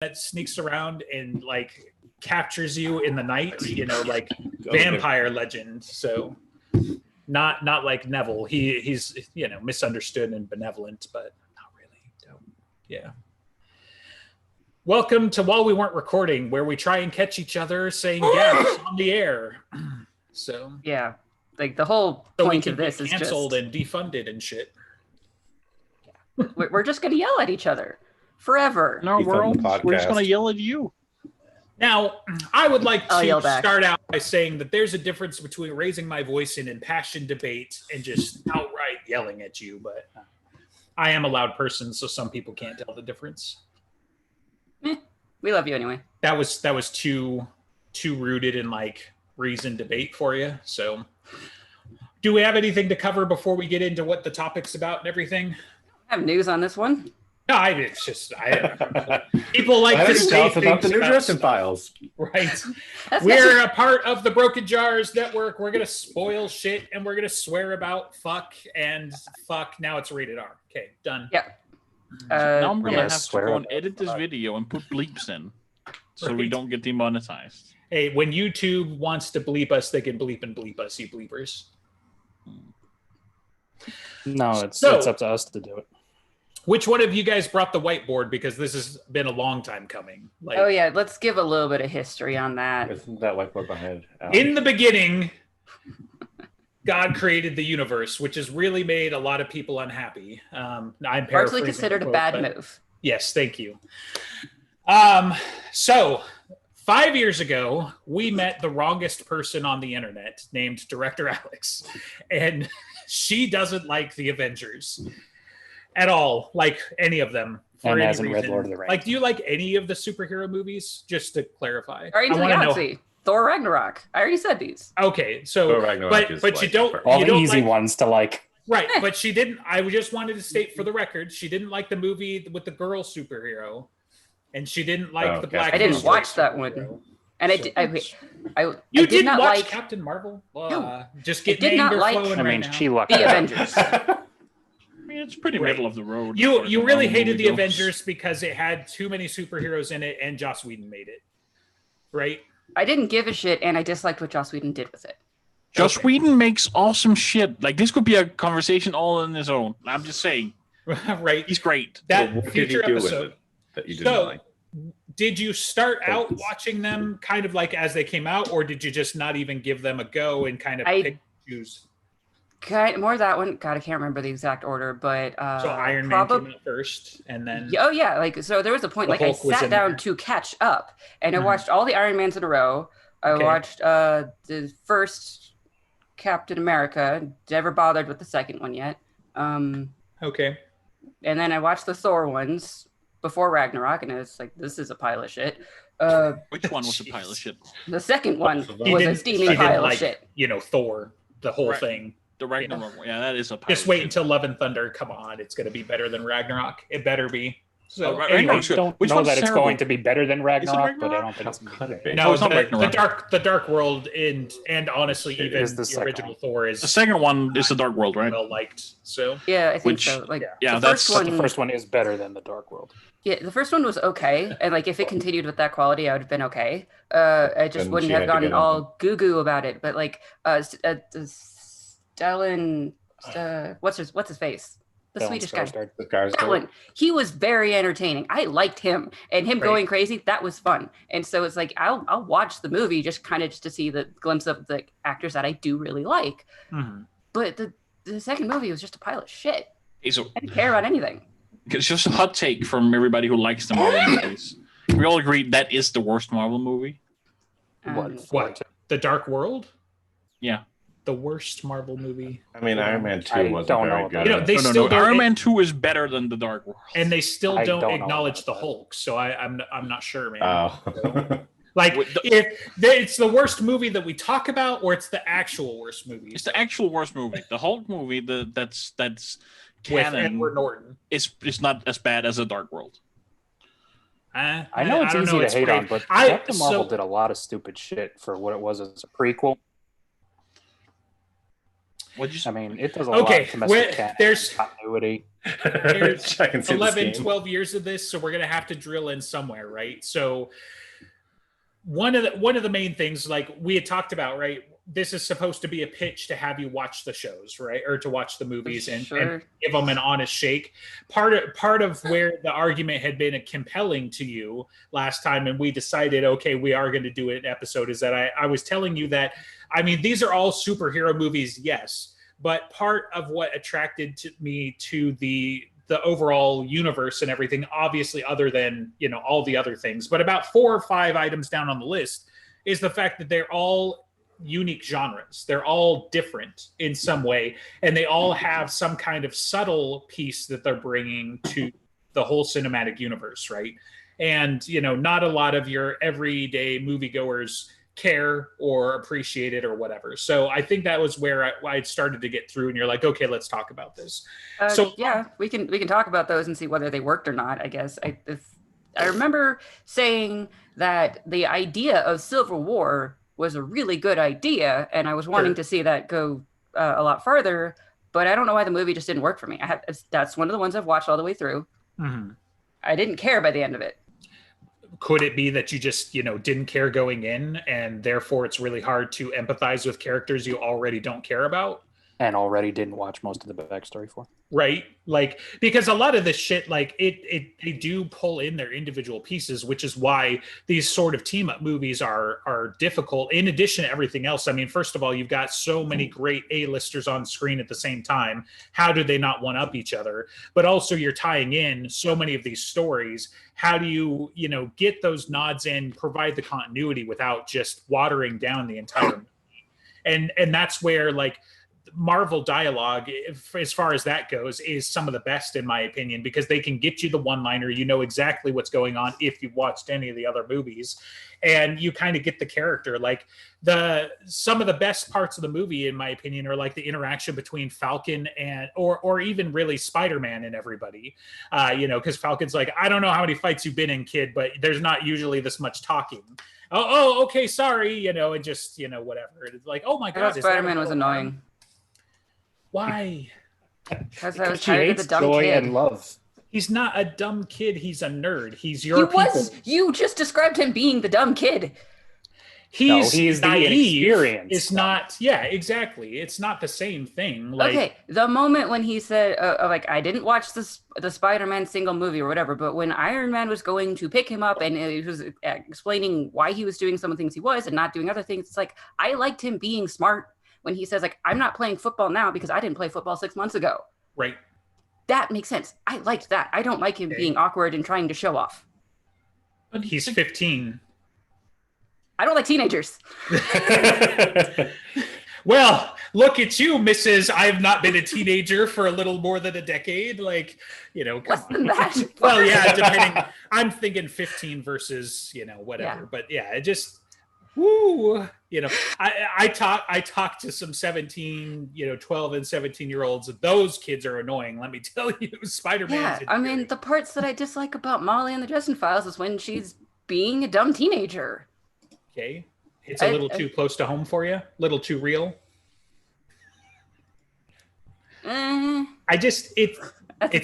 that sneaks around and like captures you in the night, like vampire legend. So not like Neville. He's misunderstood and benevolent, but not really. Yeah. Welcome to While We Weren't Recording, where we try and catch each other saying gaps on the air. So yeah, like the whole point of this is canceled and defunded and shit. We're just gonna yell at each other forever. No, we're just gonna yell at you. Now, I would like to start out by saying that there's a difference between raising my voice in impassioned debate and just outright yelling at you, but I am a loud person, so some people can't tell the difference. We love you anyway. That was too rooted in like reasoned debate for you. So do we have anything to cover before we get into what the topic's about and everything? I have news on this one. No, people like to say things about the New Dresden Files. Right. We're a part of the Broken Jars Network. We're going to spoil shit and we're going to swear about fuck and fuck. Now it's rated R. Okay, done. Yeah. Now I'm going to have to go and edit this video and put bleeps in so we don't get demonetized. Hey, when YouTube wants to bleep us, they can bleep and bleep us, you bleepers. No, it's up to us to do it. Which one of you guys brought the whiteboard? Because this has been a long time coming. Oh yeah, let's give a little bit of history on that. Isn't that whiteboard behind? In the beginning, God created the universe, which has really made a lot of people unhappy. I'm largely considered a bad move. Yes, thank you. So 5 years ago, we met the wrongest person on the internet named Director Alex, and she doesn't like the Avengers at all, like any of them. And hasn't read Lord of the Rings. Like, do you like any of the superhero movies? Just to clarify. Guardians of the Galaxy, Thor Ragnarok. I already said these. Okay, so but you don't all the easy ones to like. Right, but she didn't. I just wanted to state for the record, she didn't like the movie with the girl superhero, and she didn't like the black. I didn't watch that one. And you didn't watch Captain Marvel? No, just getting anger flowing right now. She lucked the Avengers. I mean, it's pretty middle of the road. You really hated the Avengers because it had too many superheroes in it, and Joss Whedon made it, right? I didn't give a shit, and I disliked what Joss Whedon did with it. Joss Whedon makes awesome shit. Like, this could be a conversation all on his own. I'm just saying. Right. He's great. That future episode. That you didn't like? Did you start out watching them kind of like as they came out, or did you just not even give them a go and kind of pick and choose? More of that one. God, I can't remember the exact order, but so Iron Man came out first, and then so there was a point like I sat down to catch up, and I watched all the Iron Mans in a row. I watched the first Captain America. Never bothered with the second one yet. Okay. And then I watched the Thor ones before Ragnarok, and it's like, this is a pile of shit. Which one was a pile of shit? The second one was a steaming pile of shit. Thor, the whole thing. The Ragnarok, that is a pile. Just wait until Love and Thunder. Come on, it's going to be better than Ragnarok. It better be. So anyway, don't know that it's going to be better than Ragnarok, but I don't think it's going to be. No, the Dark World and honestly even the original Thor is the second one is the Dark World, right? Well liked. So yeah, I think so. Like the first one is better than the Dark World. Yeah, the first one was okay, and like if it continued with that quality, I would have been okay. I just wouldn't have gotten all goo about it. But like Stellan, what's his face? The Swedish guy. That one. He was very entertaining. I liked him, and him going crazy. That was fun. And so it's like I'll watch the movie just to see the glimpse of the actors that I do really like. Mm-hmm. But the second movie was just a pile of shit. I didn't care about anything. It's just a hot take from everybody who likes the Marvel movies. We all agree that is the worst Marvel movie. What? The Dark World? Yeah. The worst Marvel movie. I mean, Iron Man 2 wasn't very good. Iron Man 2 is better than the Dark World. And they still don't acknowledge the Hulk, so I'm not sure, man. Oh. Like, if it's the worst movie that we talk about, or it's the actual worst movie? It's the actual worst movie. The Hulk movie, that's canon, with Edward Norton. It's not as bad as the Dark World. I know it's easy to hate on, but Captain Marvel did a lot of stupid shit for what it was as a prequel. I mean, it does a lot to mess with there's continuity. There's 11, 12 years of this, so we're going to have to drill in somewhere, right? So one of the main things, like we had talked about, right? This is supposed to be a pitch to have you watch the shows, right? Or to watch the movies and give them an honest shake. Part of where the argument had been compelling to you last time, and we decided, okay, we are going to do an episode, is that I was telling you that, I mean, these are all superhero movies, yes, but part of what attracted me to the overall universe and everything, obviously, other than, you know, all the other things, but about 4 or 5 items down on the list is the fact that they're all unique genres. They're all different in some way, and they all have some kind of subtle piece that they're bringing to the whole cinematic universe, right? And, you know, not a lot of your everyday moviegoers care or appreciate it or whatever. So I think that was where I started to get through, and you're like, okay, let's talk about this. So yeah, we can talk about those and see whether they worked or not, I guess. I remember saying that the idea of Civil War was a really good idea, and I was wanting to see that go a lot farther, but I don't know why the movie just didn't work for me. That's one of the ones I've watched all the way through. Mm-hmm. I didn't care by the end of it. Could it be that you just, you know, didn't care going in, and therefore it's really hard to empathize with characters you already don't care about? And already didn't watch most of the backstory for. Right? Like, because a lot of this shit, like, they do pull in their individual pieces, which is why these sort of team-up movies are difficult, in addition to everything else. I mean, first of all, you've got so many great A-listers on screen at the same time. How do they not one-up each other? But also, you're tying in so many of these stories. How do you, you know, get those nods in, provide the continuity without just watering down the entire movie? And that's where, like, Marvel dialogue, as far as that goes, is some of the best in my opinion, because they can get you the one-liner. You know exactly what's going on if you've watched any of the other movies, and you kind of get the character. Like, some of the best parts of the movie, in my opinion, are like the interaction between Falcon and or even really Spider-Man and everybody. You know, because Falcon's like, I don't know how many fights you've been in, kid, but there's not usually this much talking. Oh, okay, sorry, you know, and just, you know, whatever. It's like, oh my god, Spider-Man was annoying. Why? Because I was tired of the dumb kid. And love. He's not a dumb kid. He's a nerd. He's your people. You just described him being the dumb kid. He's naive. The it's not. Yeah, exactly. It's not the same thing. Like, okay, the moment when he said, like, I didn't watch the Spider-Man single movie or whatever, but when Iron Man was going to pick him up and he was explaining why he was doing some of the things he was and not doing other things, it's like, I liked him being smart. When he says, like, I'm not playing football now because I didn't play football 6 months ago. Right. That makes sense. I liked that. I don't like him being awkward and trying to show off. But he's 15. I don't like teenagers. Well, look at you, Mrs. I've not been a teenager for a little more than a decade. Like, you know. Less than that. Well, yeah, depending. I'm thinking 15 versus, you know, whatever. Yeah. But yeah, it just... Woo, you know, I talk to some 17, you know, 12 and 17-year-olds. Those kids are annoying. Let me tell you, Spider-Man. Yeah, I mean, the parts that I dislike about Molly and the Dresden Files is when she's being a dumb teenager. Okay, it's a little too close to home for you. A little too real. It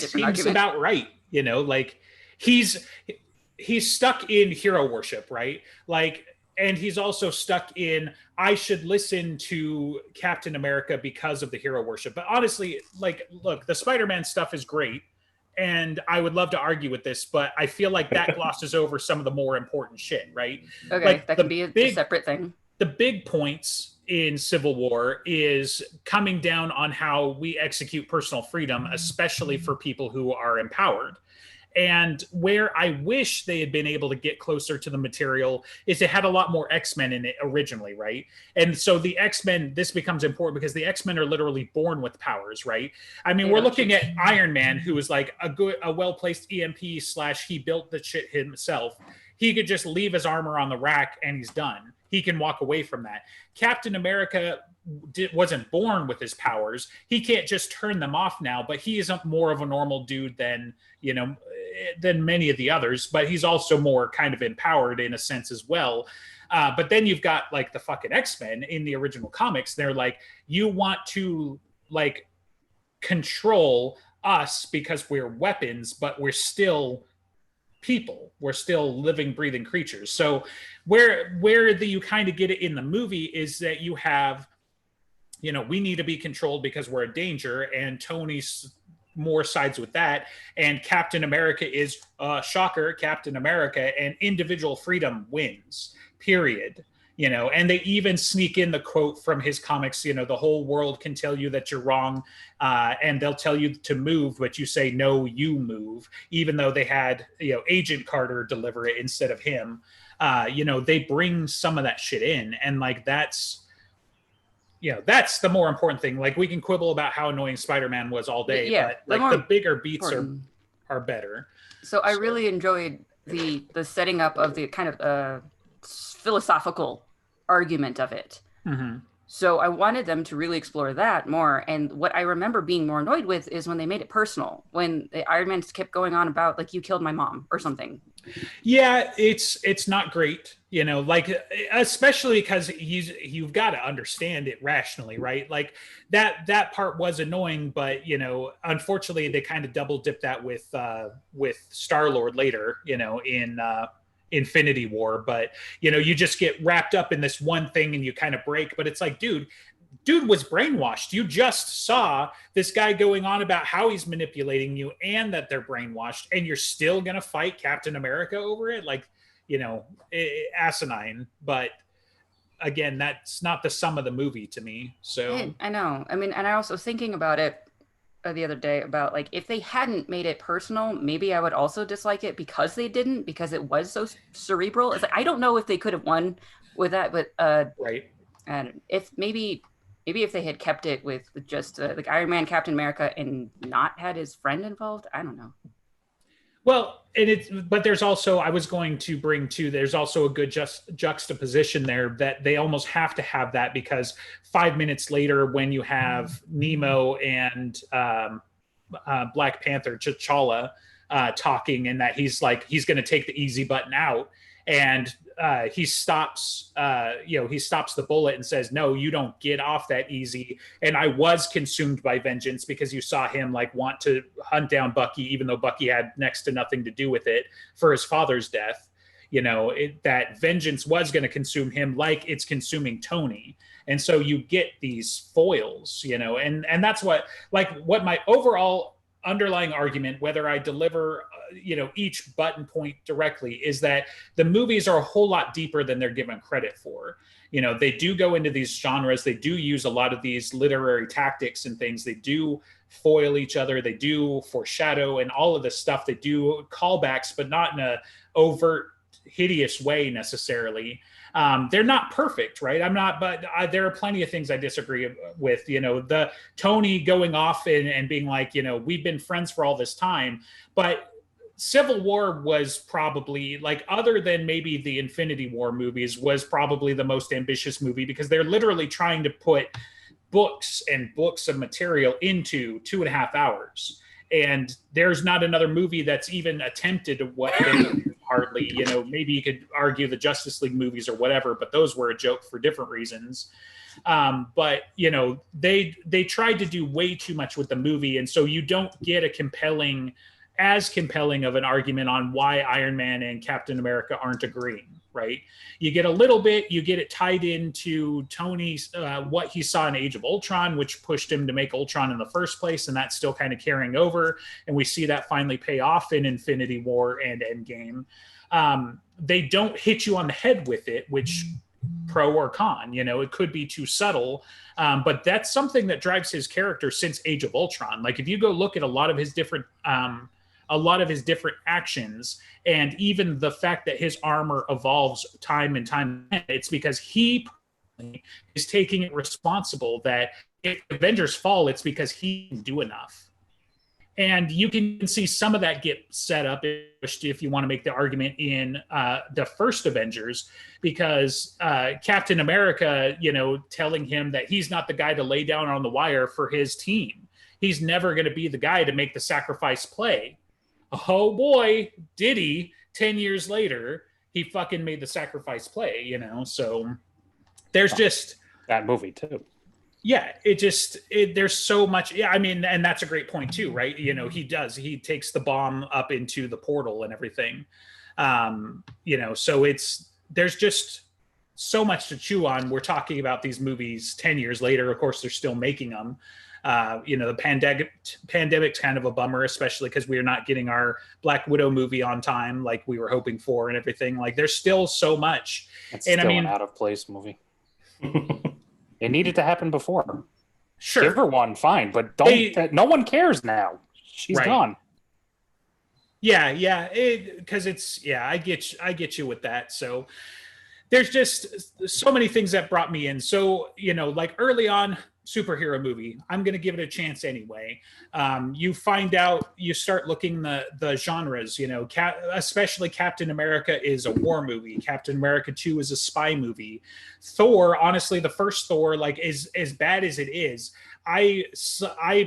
seems argument. About right. You know, like he's stuck in hero worship, right? Like. And he's also stuck in, I should listen to Captain America because of the hero worship. But honestly, like, look, the Spider-Man stuff is great. And I would love to argue with this, but I feel like that glosses over some of the more important shit, right? Okay, like that can be a separate thing. The big points in Civil War is coming down on how we execute personal freedom, especially for people who are empowered. And where I wish they had been able to get closer to the material is it had a lot more X-Men in it originally, right? And so the X-Men, this becomes important because the X-Men are literally born with powers, right? I mean, we're looking at Iron Man, who is like a well-placed EMP / he built the shit himself. He could just leave his armor on the rack and he's done. he can walk away from that. Captain America wasn't born with his powers. He can't just turn them off now, but he is more of a normal dude than, you know, than many of the others, but he's also more kind of empowered in a sense as well. But then you've got like the fucking X-Men in the original comics. They're like, you want to like control us because we're weapons, but we're still people. We're still living, breathing creatures. So where you kind of get it in the movie is that you have, you know, we need to be controlled because we're a danger, and Tony's more sides with that, and Captain America is shocker, Captain America, and individual freedom wins, period. You know, and they even sneak in the quote from his comics, you know, the whole world can tell you that you're wrong, and they'll tell you to move, but you say no, you move, even though they had, you know, Agent Carter deliver it instead of him. You know, they bring some of that shit in, and like that's, you know, that's the more important thing. Like, we can quibble about how annoying Spider-Man was all day, but like the bigger beats are better. So I really enjoyed the setting up of the kind of philosophical argument of it. Mm-hmm. So I wanted them to really explore that more. And what I remember being more annoyed with is when they made it personal, when the Iron Man kept going on about like, you killed my mom or something. Yeah, it's not great, you know, like, especially because you've got to understand it rationally, right? Like that part was annoying, but you know, unfortunately they kind of double dipped that with Star-Lord later, you know, in Infinity War. But you know, you just get wrapped up in this one thing and you kind of break. But it's like, dude was brainwashed. You just saw this guy going on about how he's manipulating you and that they're brainwashed, and you're still gonna fight Captain America over it? Like, you know, asinine. But again, that's not the sum of the movie to me. So I know. I mean, and I also was thinking about it the other day about like, if they hadn't made it personal, maybe I would also dislike it because they didn't, because it was so cerebral. It's like, I don't know if they could have won with that, but right. And if maybe if they had kept it with just like Iron Man, Captain America, and not had his friend involved, I don't know. Well, but there's also, I was going to bring too, there's also a good juxtaposition there that they almost have to have that, because 5 minutes later, when you have Nemo and Black Panther, T'Challa, talking, and that he's like, he's going to take the easy button out, and he stops the bullet and says, no, you don't get off that easy. And I was consumed by vengeance, because you saw him like want to hunt down Bucky, even though Bucky had next to nothing to do with it for his father's death. You know, that vengeance was going to consume him like it's consuming Tony. And so you get these foils, you know, and that's what my overall underlying argument, whether I deliver, you know, each button point directly, is that the movies are a whole lot deeper than they're given credit for. You know, they do go into these genres. They do use a lot of these literary tactics and things. They do foil each other. They do foreshadow and all of this stuff. They do callbacks, but not in a overt, hideous way necessarily. They're not perfect, right? There are plenty of things I disagree with. You know, the Tony going off and being like, you know, we've been friends for all this time. But Civil War was probably, like, other than maybe the Infinity War movies, was probably the most ambitious movie, because they're literally trying to put books and books of material into 2.5 hours. And there's not another movie that's even attempted what they hardly, you know, maybe you could argue the Justice League movies or whatever, but those were a joke for different reasons. But, you know, they tried to do way too much with the movie. And so you don't get as compelling of an argument on why Iron Man and Captain America aren't agreeing, right? You get a little bit, you get it tied into Tony's, what he saw in Age of Ultron, which pushed him to make Ultron in the first place. And that's still kind of carrying over. And we see that finally pay off in Infinity War and Endgame. They don't hit you on the head with it, which pro or con, you know, it could be too subtle. But that's something that drives his character since Age of Ultron. Like, if you go look at a lot of his different actions, and even the fact that his armor evolves time and time, it's because he is taking it responsible that if Avengers fall, it's because he didn't do enough. And you can see some of that get set up if you want to make the argument in the first Avengers, because Captain America, telling him that he's not the guy to lay down on the wire for his team. He's never going to be the guy to make the sacrifice play. Oh boy, did he. 10 years later, he fucking made the sacrifice play, So there's just... That movie, too. Yeah, there's so much. Yeah, I mean, and that's a great point too, right? He takes the bomb up into the portal and everything. So there's just so much to chew on. We're talking about these movies 10 years later. Of course, they're still making them. The pandemic's kind of a bummer, especially because we're not getting our Black Widow movie on time like we were hoping for and everything. Like, there's still so much. It's still an out of place movie. It needed to happen before. Sure. Give her one, fine, but no one cares now. She's gone. Yeah, because I get you with that. So there's just so many things that brought me in. So, like early on, superhero movie, I'm going to give it a chance anyway. You find out, you start looking the genres, especially Captain America is a war movie. Captain America 2 is a spy movie. Thor, honestly, the first Thor, like, is as bad as it is. I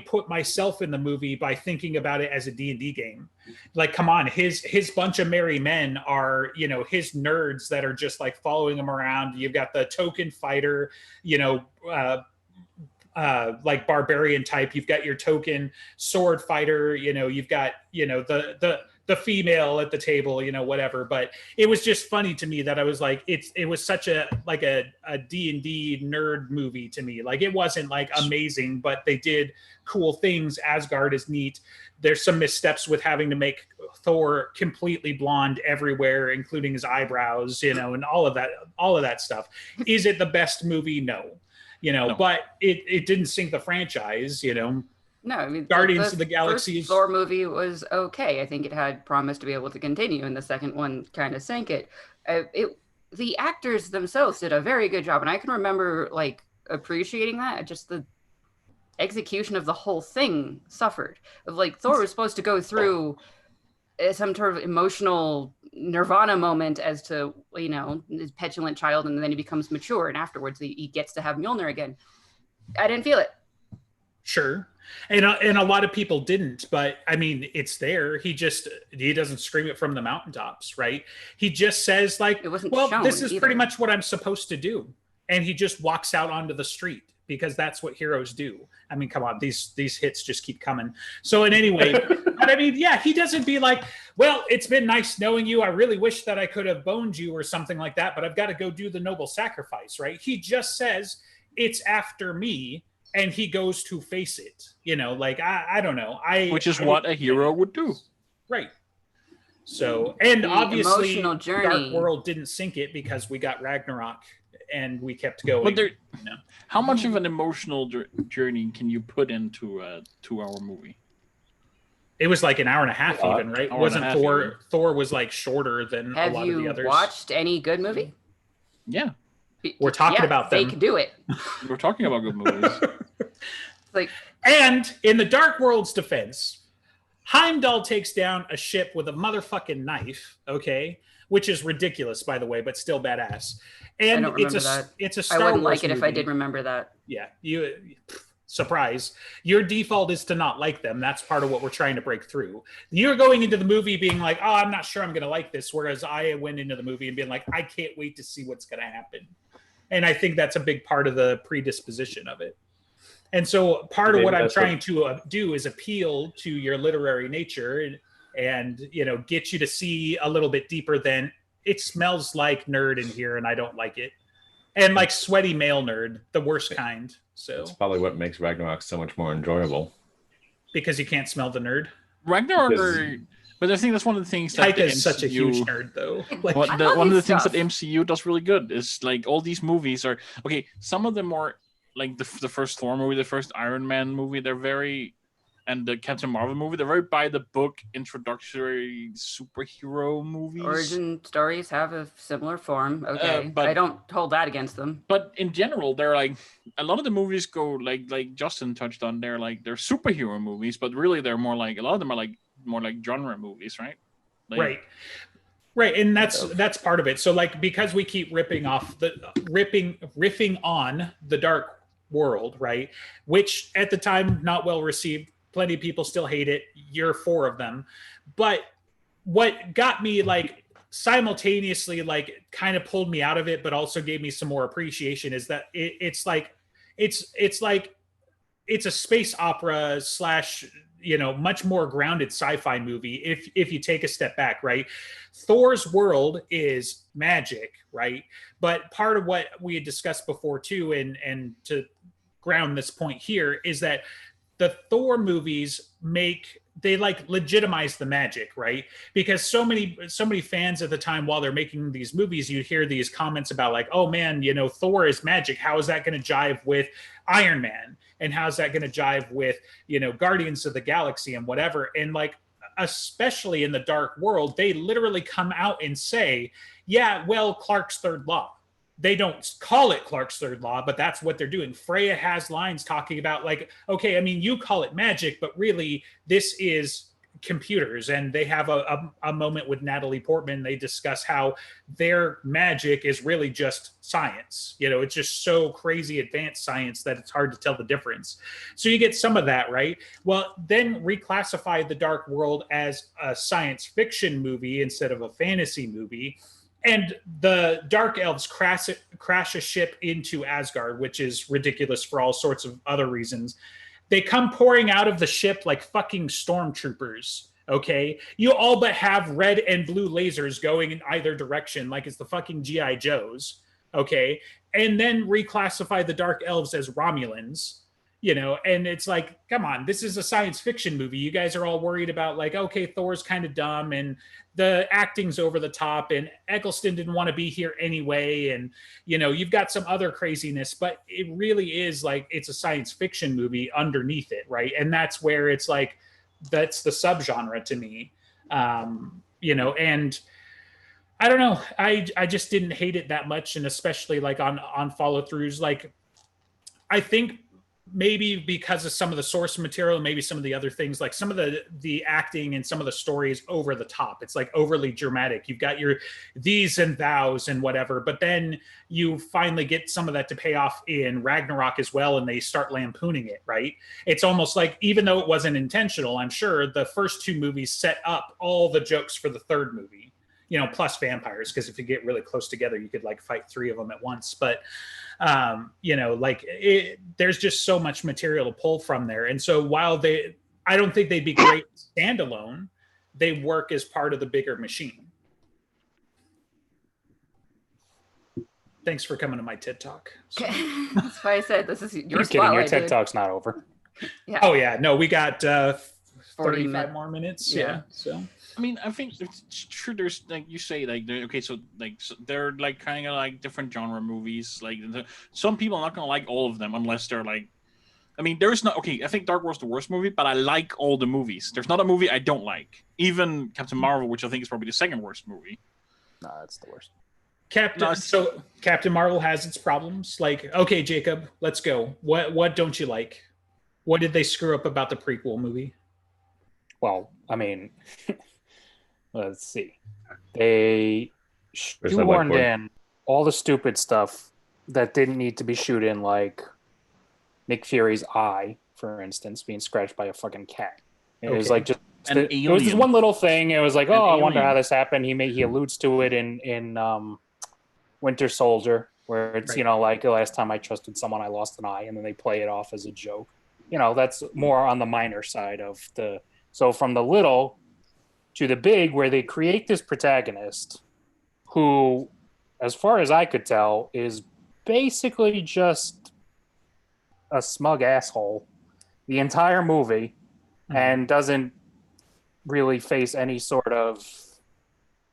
put myself in the movie by thinking about it as a D&D game. Like, come on, his bunch of merry men are, his nerds that are just like following him around. You've got the token fighter, like barbarian type. You've got your token sword fighter, you've got, the female at the table, whatever. But it was just funny to me that I was like, it was such a D&D nerd movie to me. Like, it wasn't like amazing, but they did cool things. Asgard is neat. There's some missteps with having to make Thor completely blonde everywhere, including his eyebrows, and all of that stuff. Is it the best movie? No. No. But it didn't sink the franchise, No, I mean, Guardians of the Galaxy. First Thor movie was okay. I think it had promise to be able to continue, and the second one kind of sank it. The actors themselves did a very good job, and I can remember like appreciating that. Just the execution of the whole thing suffered. Of like, Thor was supposed to go through some sort of emotional nirvana moment as to, his petulant child, and then he becomes mature, and afterwards he gets to have Mjolnir again. I didn't feel it. Sure. And a lot of people didn't, but I mean, it's there. He doesn't scream it from the mountaintops, right? He just says like, this is pretty much what I'm supposed to do. And he just walks out onto the street because that's what heroes do. I mean, come on, these hits just keep coming. So in any way, but I mean, yeah, he doesn't be like, well, it's been nice knowing you. I really wish that I could have boned you or something like that, but I've got to go do the noble sacrifice, right? He just says, it's after me. And he goes to face it, like, I don't know. Which is what a hero would do. Right. So, and the obviously emotional journey. Dark World didn't sink it because we got Ragnarok and we kept going. But how much of an emotional journey can you put into a 2-hour movie? It was like an hour and a half even, right? Wasn't Thor? Thor was like shorter than a lot of the others. Have you watched any good movie? Yeah. We're talking about them. They can do it. We're talking about good movies. And in the Dark World's defense, Heimdall takes down a ship with a motherfucking knife, okay? Which is ridiculous, by the way, but still badass. And I don't remember that. It's a Star Wars I wouldn't Wars like it movie. if I did remember that. Yeah, surprise. Your default is to not like them. That's part of what we're trying to break through. You're going into the movie being like, oh, I'm not sure I'm going to like this, whereas I went into the movie and being like, I can't wait to see what's going to happen. And I think that's a big part of the predisposition of it. And so part of what I'm trying to do is appeal to your literary nature and get you to see a little bit deeper than it smells like nerd in here and I don't like it. And like sweaty male nerd, the worst kind. So that's probably what makes Ragnarok so much more enjoyable. Because you can't smell the nerd. Ragnarok But I think that's one of the things that Taika is such a huge nerd, though. Like, one of the things that MCU does really good is like all these movies are okay. Some of them are like the first Thor movie, the first Iron Man movie. They're very and the Captain Marvel movie, they're very by the book introductory superhero movies. Origin stories have a similar form. Okay, but I don't hold that against them. But in general, they're like a lot of the movies go like Justin touched on. They're superhero movies, but really they're more like a lot of them are like more like genre movies, right? Like, Right, and that's part of it. So like because we keep riffing on the Dark World, right? Which at the time not well received. Plenty of people still hate it. You're 4 of them. But what got me like simultaneously like kind of pulled me out of it, but also gave me some more appreciation is that it's a space opera / much more grounded sci-fi movie if you take a step back, right? Thor's world is magic, right? But part of what we had discussed before too, and to ground this point here, is that the Thor movies they like legitimize the magic, right? Because so many fans at the time, while they're making these movies, you hear these comments about like, oh man, Thor is magic. How is that going to jive with Iron Man? And how's that going to jive with, Guardians of the Galaxy and whatever? And like, especially in the Dark World, they literally come out and say, yeah, well, Clark's third law. They don't call it Clark's third law, but that's what they're doing. Freya has lines talking about like, okay, I mean, you call it magic, but really this is computers. And they have a moment with Natalie Portman. They discuss how their magic is really just science. It's just so crazy advanced science that it's hard to tell the difference. So you get some of that, right? Well, then reclassify the Dark World as a science fiction movie instead of a fantasy movie. And the Dark Elves crash a ship into Asgard, which is ridiculous for all sorts of other reasons. They come pouring out of the ship like fucking stormtroopers, okay? You all but have red and blue lasers going in either direction like it's the fucking G.I. Joes, okay? And then reclassify the Dark Elves as Romulans, and it's like, come on, this is a science fiction movie. You guys are all worried about like, okay, Thor's kind of dumb and the acting's over the top and Eccleston didn't want to be here anyway. And, you've got some other craziness, but it really is like, it's a science fiction movie underneath it. Right. And that's where it's like, that's the subgenre to me, and I don't know. I just didn't hate it that much. And especially like on follow throughs, like I think maybe because of some of the source material, maybe some of the other things, like some of the acting and some of the story is over the top. It's like overly dramatic. You've got your these and thous and whatever, but then you finally get some of that to pay off in Ragnarok as well, and they start lampooning it, right? It's almost like, even though it wasn't intentional, I'm sure the first 2 movies set up all the jokes for the third movie, plus vampires, because if you get really close together, you could like fight 3 of them at once. But there's just so much material to pull from there. And so while I don't think they'd be great standalone, they work as part of the bigger machine. Thanks for coming to my TED Talk. So. That's why I said this is your spotlight. Your TED Talk's not over. Yeah. Oh yeah, no, we got 35 more minutes. Yeah. So. I mean, I think it's true. There's like you say, like they're like kind of like different genre movies. Like some people are not gonna like all of them unless they're like. I mean, there's not okay. I think Dark World's the worst movie, but I like all the movies. There's not a movie I don't like. Even Captain Marvel, which I think is probably the second worst movie. No, that's the worst. So Captain Marvel has its problems. Like, okay, Jacob, let's go. What don't you like? What did they screw up about the prequel movie? Well, I mean. Let's see. They shoehorned in all the stupid stuff that didn't need to be shoot in, like Nick Fury's eye, for instance, being scratched by a fucking cat. It was like just it was just one little thing. It was like, I wonder how this happened. He alludes to it in Winter Soldier, where it's like the last time I trusted someone, I lost an eye, and then they play it off as a joke. That's more on the minor side of the. So from the little to the big, where they create this protagonist who, as far as I could tell, is basically just a smug asshole the entire movie and doesn't really face any sort of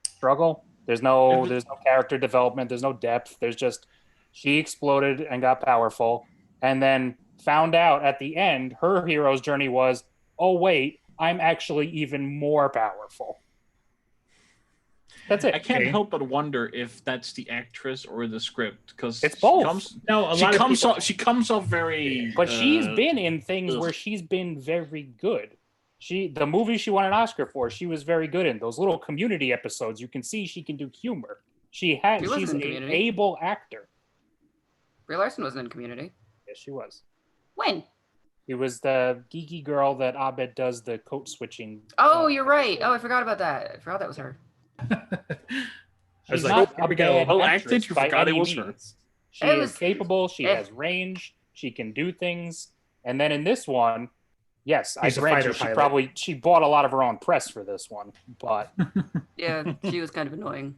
struggle. There's no character development. There's no depth. There's just, she exploded and got powerful and then found out at the end her hero's journey was oh wait, I'm actually even more powerful. That's it. I can't help but wonder if that's the actress or the script, because it's both. She comes off very. But she's been in things where she's been very good. The movie she won an Oscar for, she was very good in. Those little Community episodes, you can see she can do humor. She's an able actor. Brie Larson wasn't in Community. Yes, she was. When? It was the geeky girl that Abed does the code switching. Oh, you're right. Oh, I forgot about that. I forgot that was her. I was like, here we go. Oh, I think you forgot it was her. She is capable. She has range. She can do things. And then in this one, yes, I grant you, she bought a lot of her own press for this one, but yeah, she was kind of annoying.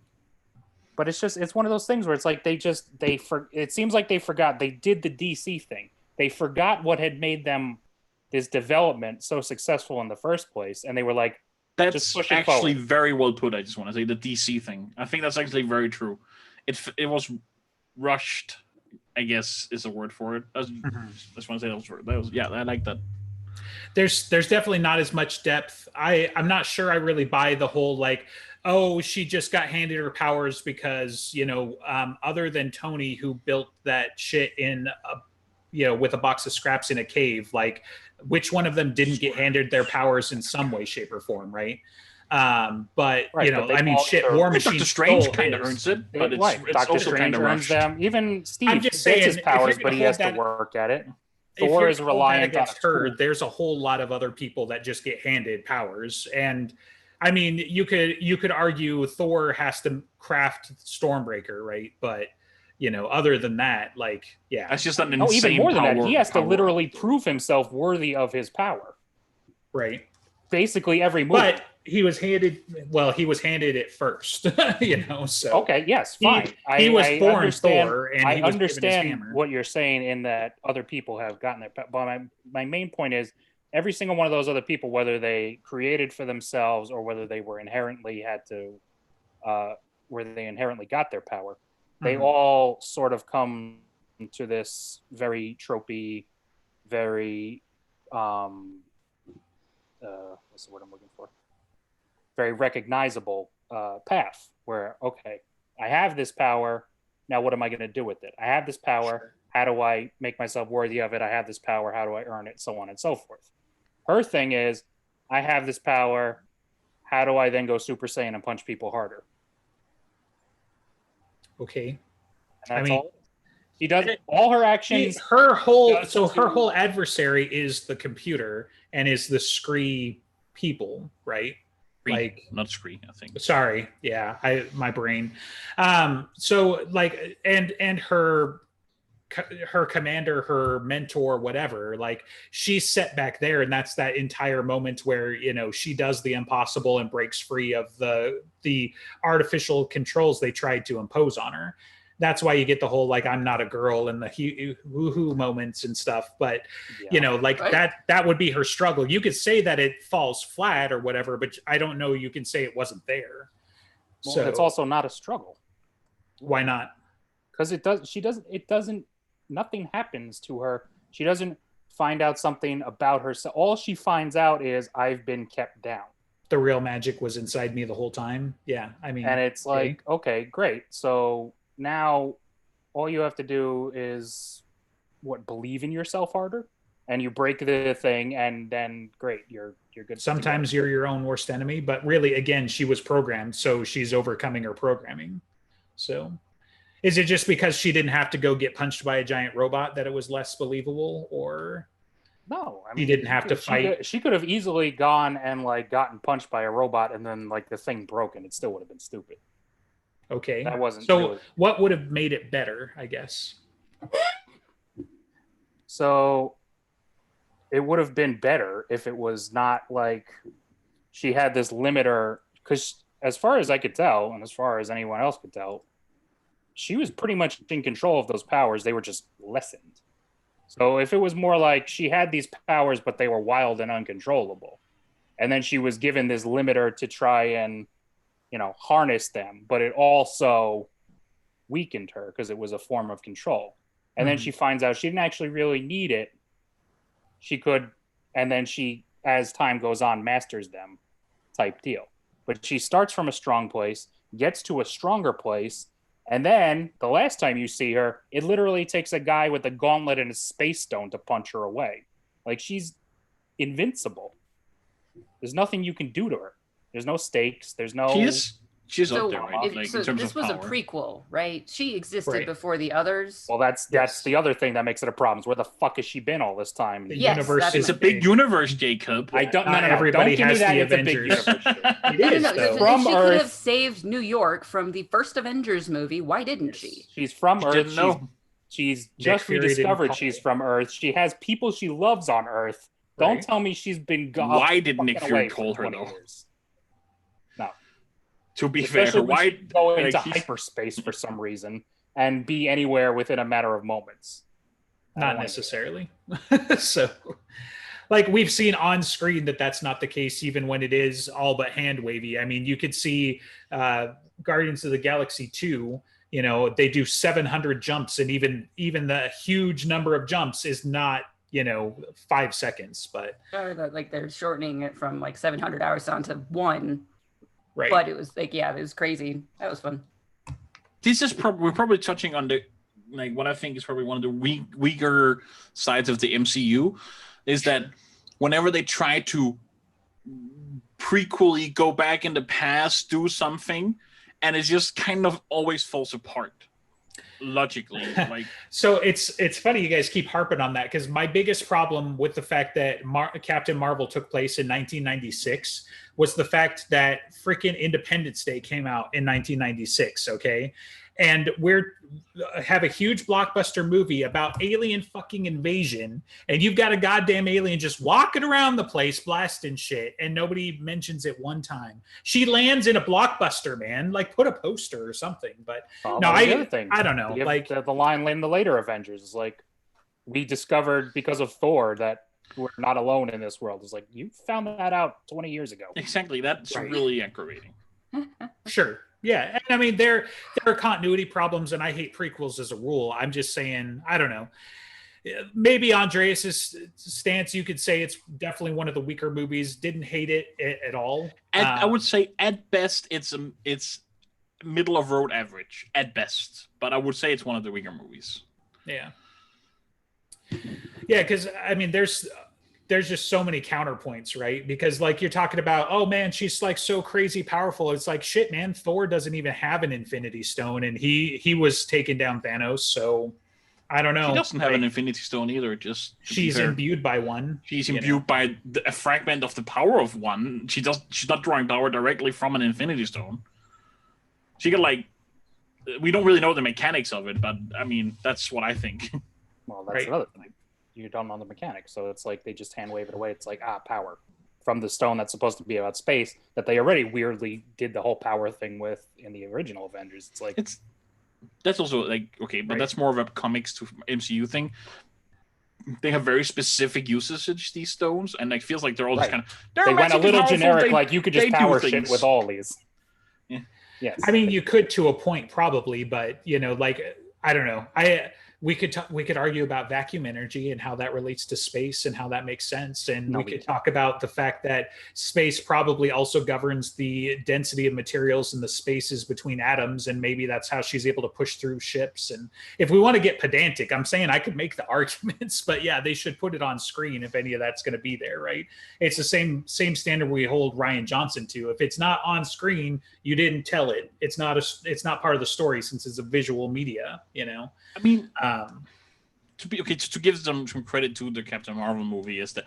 But it's one of those things where it's like it seems like they forgot. They did the DC thing. They forgot what had made them this development so successful in the first place, and they were like, that's actually very well put. I just want to say the DC thing. I think that's actually very true. It was rushed, I guess is a word for it. I just want to say that was I like that. There's definitely not as much depth. I'm not sure I really buy the whole like, oh, she just got handed her powers because, other than Tony, who built that shit in with a box of scraps in a cave, like which one of them didn't get handed their powers in some way, shape, or form, right? War Machine. Doctor Strange kind of earns it, but it's Doctor Strange earns them. Even Steve gets his powers, but he has to work at it. Thor is reliant against her. There's a whole lot of other people that just get handed powers, and I mean, you could argue Thor has to craft Stormbreaker, right? But other than that, that's just an insane even more than that. He has to literally prove himself worthy of his power, right? Basically every movie. But he was handed it first, So okay, yes, fine. He was born Thor, and I understand what you're saying in that other people have gotten it. But my main point is, every single one of those other people, whether they created for themselves or whether they were inherently got their power, they all sort of come to this very tropey, very what's the word I'm looking for? Very recognizable path where, okay, I have this power. Now what am I going to do with it? I have this power. Sure. How do I make myself worthy of it? I have this power. How do I earn it? So on and so forth. Her thing is, I have this power. How do I then go Super Saiyan and punch people harder? Okay. All. She does all her actions. Her whole adversary is the computer and is the Scree people, right? Not Scree, I think. Sorry, yeah, my brain. So and her commander, her mentor, whatever, she's set back there, and that's that entire moment where she does the impossible and breaks free of the artificial controls they tried to impose on her. That's why you get the whole I'm not a girl and the woohoo moments and stuff. But that would be her struggle. You could say that it falls flat or whatever, but I don't know. You can say it wasn't there. Well, so it's also not a struggle. Why not? Because it doesn't. Nothing happens to her. She doesn't find out something about herself. All she finds out is I've been kept down. The real magic was inside me the whole time. Yeah, I mean, and it's okay, great. So now all you have to do is believe in yourself harder, and you break the thing, and then great, you're good. Sometimes you're your own worst enemy, but really, again, she was programmed, so she's overcoming her programming. So is it just because she didn't have to go get punched by a giant robot that it was less believable, or no? I mean, you didn't have to fight. She could have easily gone and gotten punched by a robot, and then the thing broke, and it still would have been stupid. Okay. That wasn't so. Really... What would have made it better? I guess. So, it would have been better if it was not she had this limiter. Because as far as I could tell, and as far as anyone else could tell, she was pretty much in control of those powers. They were just lessened. So if it was more she had these powers, but they were wild and uncontrollable, and then she was given this limiter to try and harness them, but it also weakened her because it was a form of control. And then she finds out she didn't actually really need it. She could, and then she as time goes on, masters them type deal. But she starts from a strong place, gets to a stronger place, and then the last time you see her, it literally takes a guy with a gauntlet and a space stone to punch her away. Like, she's invincible. There's nothing you can do to her. There's no stakes. There's no... She's up there, right? Like, so in terms this of was power. a prequel, right? She existed before the others. Well, that's the other thing that makes it a problem. Is where the fuck has she been all this time? The universe is a big universe, Jacob. I don't. Not everybody has the Avengers. It is. She could have saved New York from the first Avengers movie. Why didn't she? She's from Earth. She's just rediscovered she's from Earth. She has people she loves on Earth. Don't tell me she's been gone. Why did Nick Fury call her though? No. To be fair, why go into hyperspace for some reason and be anywhere within a matter of moments? Not necessarily. So, like, we've seen on screen that's not the case, even when it is all but hand wavy. I mean, you could see Guardians of the Galaxy 2. You know, they do 700 jumps, and even the huge number of jumps is not 5 seconds, but like they're shortening it from like 700 hours down to 1. Right. But it was like, it was crazy. That was fun. This is we're probably touching on the what I think is probably one of the weaker sides of the MCU is that whenever they try to prequely go back in the past, do something, and it just kind of always falls apart logically. Like, so it's funny you guys keep harping on that, because my biggest problem with the fact that Captain Marvel took place in 1996 was the fact that freaking Independence Day came out in 1996. Okay. And have a huge blockbuster movie about alien fucking invasion, and you've got a goddamn alien just walking around the place blasting shit, and nobody mentions it one time. She lands in a blockbuster, man. Like, put a poster or something. But I don't know. Like the line in the later Avengers is like, we discovered because of Thor that we're not alone in this world. It's like, you found that out 20 years ago. Exactly. That's really aggravating. Sure. Yeah, and I mean there are continuity problems, and I hate prequels as a rule. I'm just saying, I don't know. Maybe Andreas's stance, you could say it's definitely one of the weaker movies. Didn't hate it at all. I would say at best it's middle of road average at best, but I would say it's one of the weaker movies. Yeah, because I mean there's just so many counterpoints, right? Because like you're talking about, oh man, she's like so crazy powerful. It's like, shit, man, Thor doesn't even have an Infinity Stone, and he was taking down Thanos. So I don't know. She doesn't have an Infinity Stone either. Just she's imbued by one. She's imbued by a fragment of the power of one. She's not drawing power directly from an Infinity Stone. She could we don't really know the mechanics of it, but I mean that's what I think. Well, that's another thing. You don't know the mechanics, so it's like they just hand wave it away. It's like power from the stone that's supposed to be about space that they already weirdly did the whole power thing with in the original Avengers. It's like that's also like okay, but that's more of a comics to MCU thing. They have very specific usage these stones, and it feels like they're all just kind of they went a little generic, like you could just power shit with all these. Yeah. Yes, I mean you could to a point probably, but like I don't know. We could argue about vacuum energy and how that relates to space and how that makes sense. And we could talk about the fact that space probably also governs the density of materials and the spaces between atoms. And maybe that's how she's able to push through ships. And if we want to get pedantic, I'm saying I could make the arguments, but yeah, they should put it on screen if any of that's going to be there, right? It's the same standard we hold Rian Johnson to. If it's not on screen, you didn't tell it. It's not part of the story since it's a visual media, I mean, to give some credit to the Captain Marvel movie is that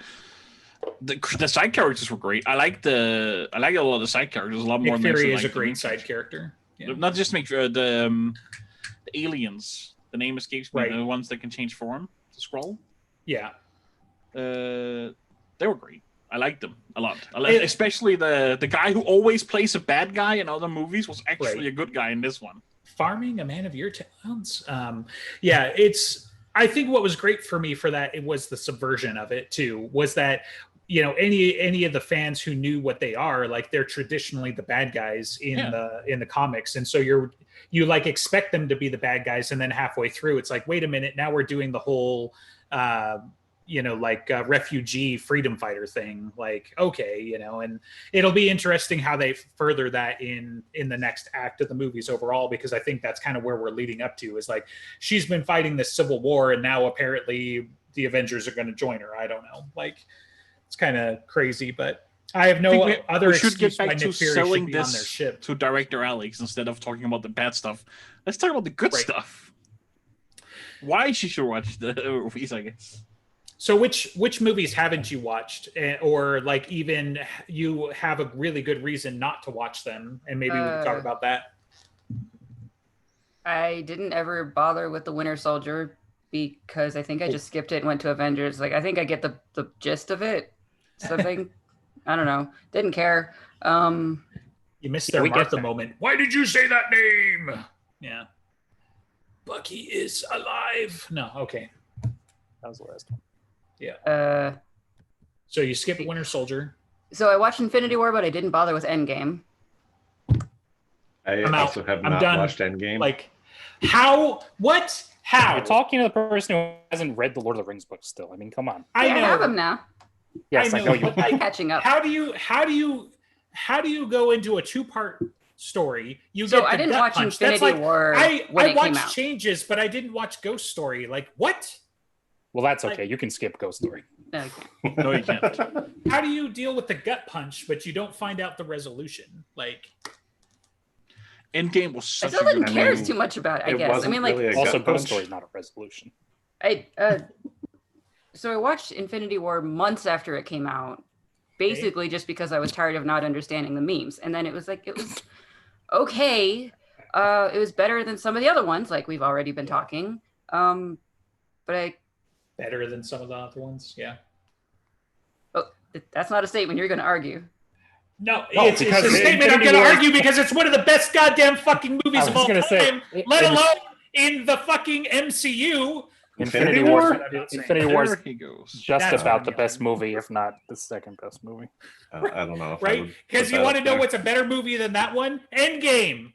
the side characters were great. I like a lot of the side characters a lot more. Nick Fury is a great side character. Yeah. Not just the aliens. The name escapes me. Right. The ones that can change form. The Skrull. Yeah. They were great. I liked them a lot. Especially the guy who always plays a bad guy in other movies was actually a good guy in this one. Farming, a man of your talents. I think what was great for me for that, it was the subversion of it too, was that, any of the fans who knew what they are, like they're traditionally the bad guys in the comics. And so you like expect them to be the bad guys. And then halfway through, it's like, wait a minute, now we're doing the whole, like a refugee freedom fighter thing. Like, okay, and it'll be interesting how they further that in the next act of the movies overall, because I think that's kind of where we're leading up to, is like she's been fighting this civil war and now apparently the Avengers are going to join her. I don't know. Like, it's kind of crazy, but I have no other excuse get back why Nick to Fury selling should be on their ship to director Alex instead of talking about the bad stuff. Let's talk about the good stuff. Why she should watch the movies, I guess. So which movies haven't you watched, or like even you have a really good reason not to watch them, and maybe we can talk about that. I didn't ever bother with the Winter Soldier because I think I just skipped it and went to Avengers. Like, I think I get the gist of it. Something, I don't know. Didn't care. You missed their Martha moment. Why did you say that name? Yeah. Bucky is alive. No, okay. That was the last one. Yeah. So you skipped Winter Soldier. So I watched Infinity War, but I didn't bother with Endgame. I also have not watched Endgame. Like, how? What? How? You're talking to the person who hasn't read the Lord of the Rings books still. I mean, come on. I have them now. Yes, I know you. I'm catching up. How do you go into a 2-part story? I didn't watch Infinity War when it came out. I watched Changes, but I didn't watch Ghost Story. Like, what? Well, that's okay. You can skip Ghost Story. No, you can't. How do you deal with the gut punch, but you don't find out the resolution? Like, Endgame was such I still didn't care too much about it, I guess. I mean, like, really also Ghost Story is not a resolution. So I watched Infinity War months after it came out, basically just because I was tired of not understanding the memes. And then it was okay. It was better than some of the other ones, like we've already been talking. Better than some of the other ones, yeah. Oh, that's not a statement you're going to argue. No, it's a statement I'm going to argue because it's one of the best goddamn fucking movies of all time, let alone in the fucking MCU. Infinity War is just about the best movie, if not the second best movie. I don't know. Right? Because you want to know what's a better movie than that one? Endgame.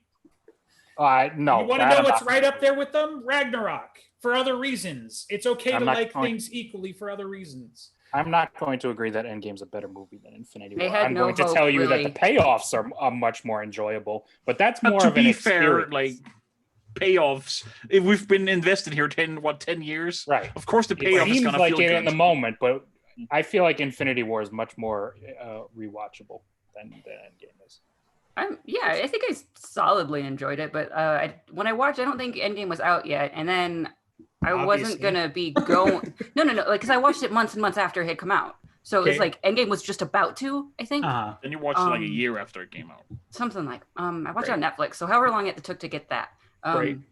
No. You want to know what's right up there with them? Ragnarok. For other reasons. It's okay to like things equally for other reasons. I'm not going to agree that Endgame's a better movie than Infinity War. I'm going to tell you that the payoffs are much more enjoyable, but that's more of an experience. To be fair, like, payoffs, if we've been invested here 10 years, right? Of course the payoff is going to feel good in the moment, but I feel like Infinity War is much more rewatchable than Endgame is. I think I solidly enjoyed it, but when I watched, I don't think Endgame was out yet, and then I wasn't gonna be going. No, like, because I watched it months and months after it had come out, so it's like Endgame was just about to, I think. Then you watched it like a year after it came out. Something like I watched it on Netflix, so however long it took to get that. And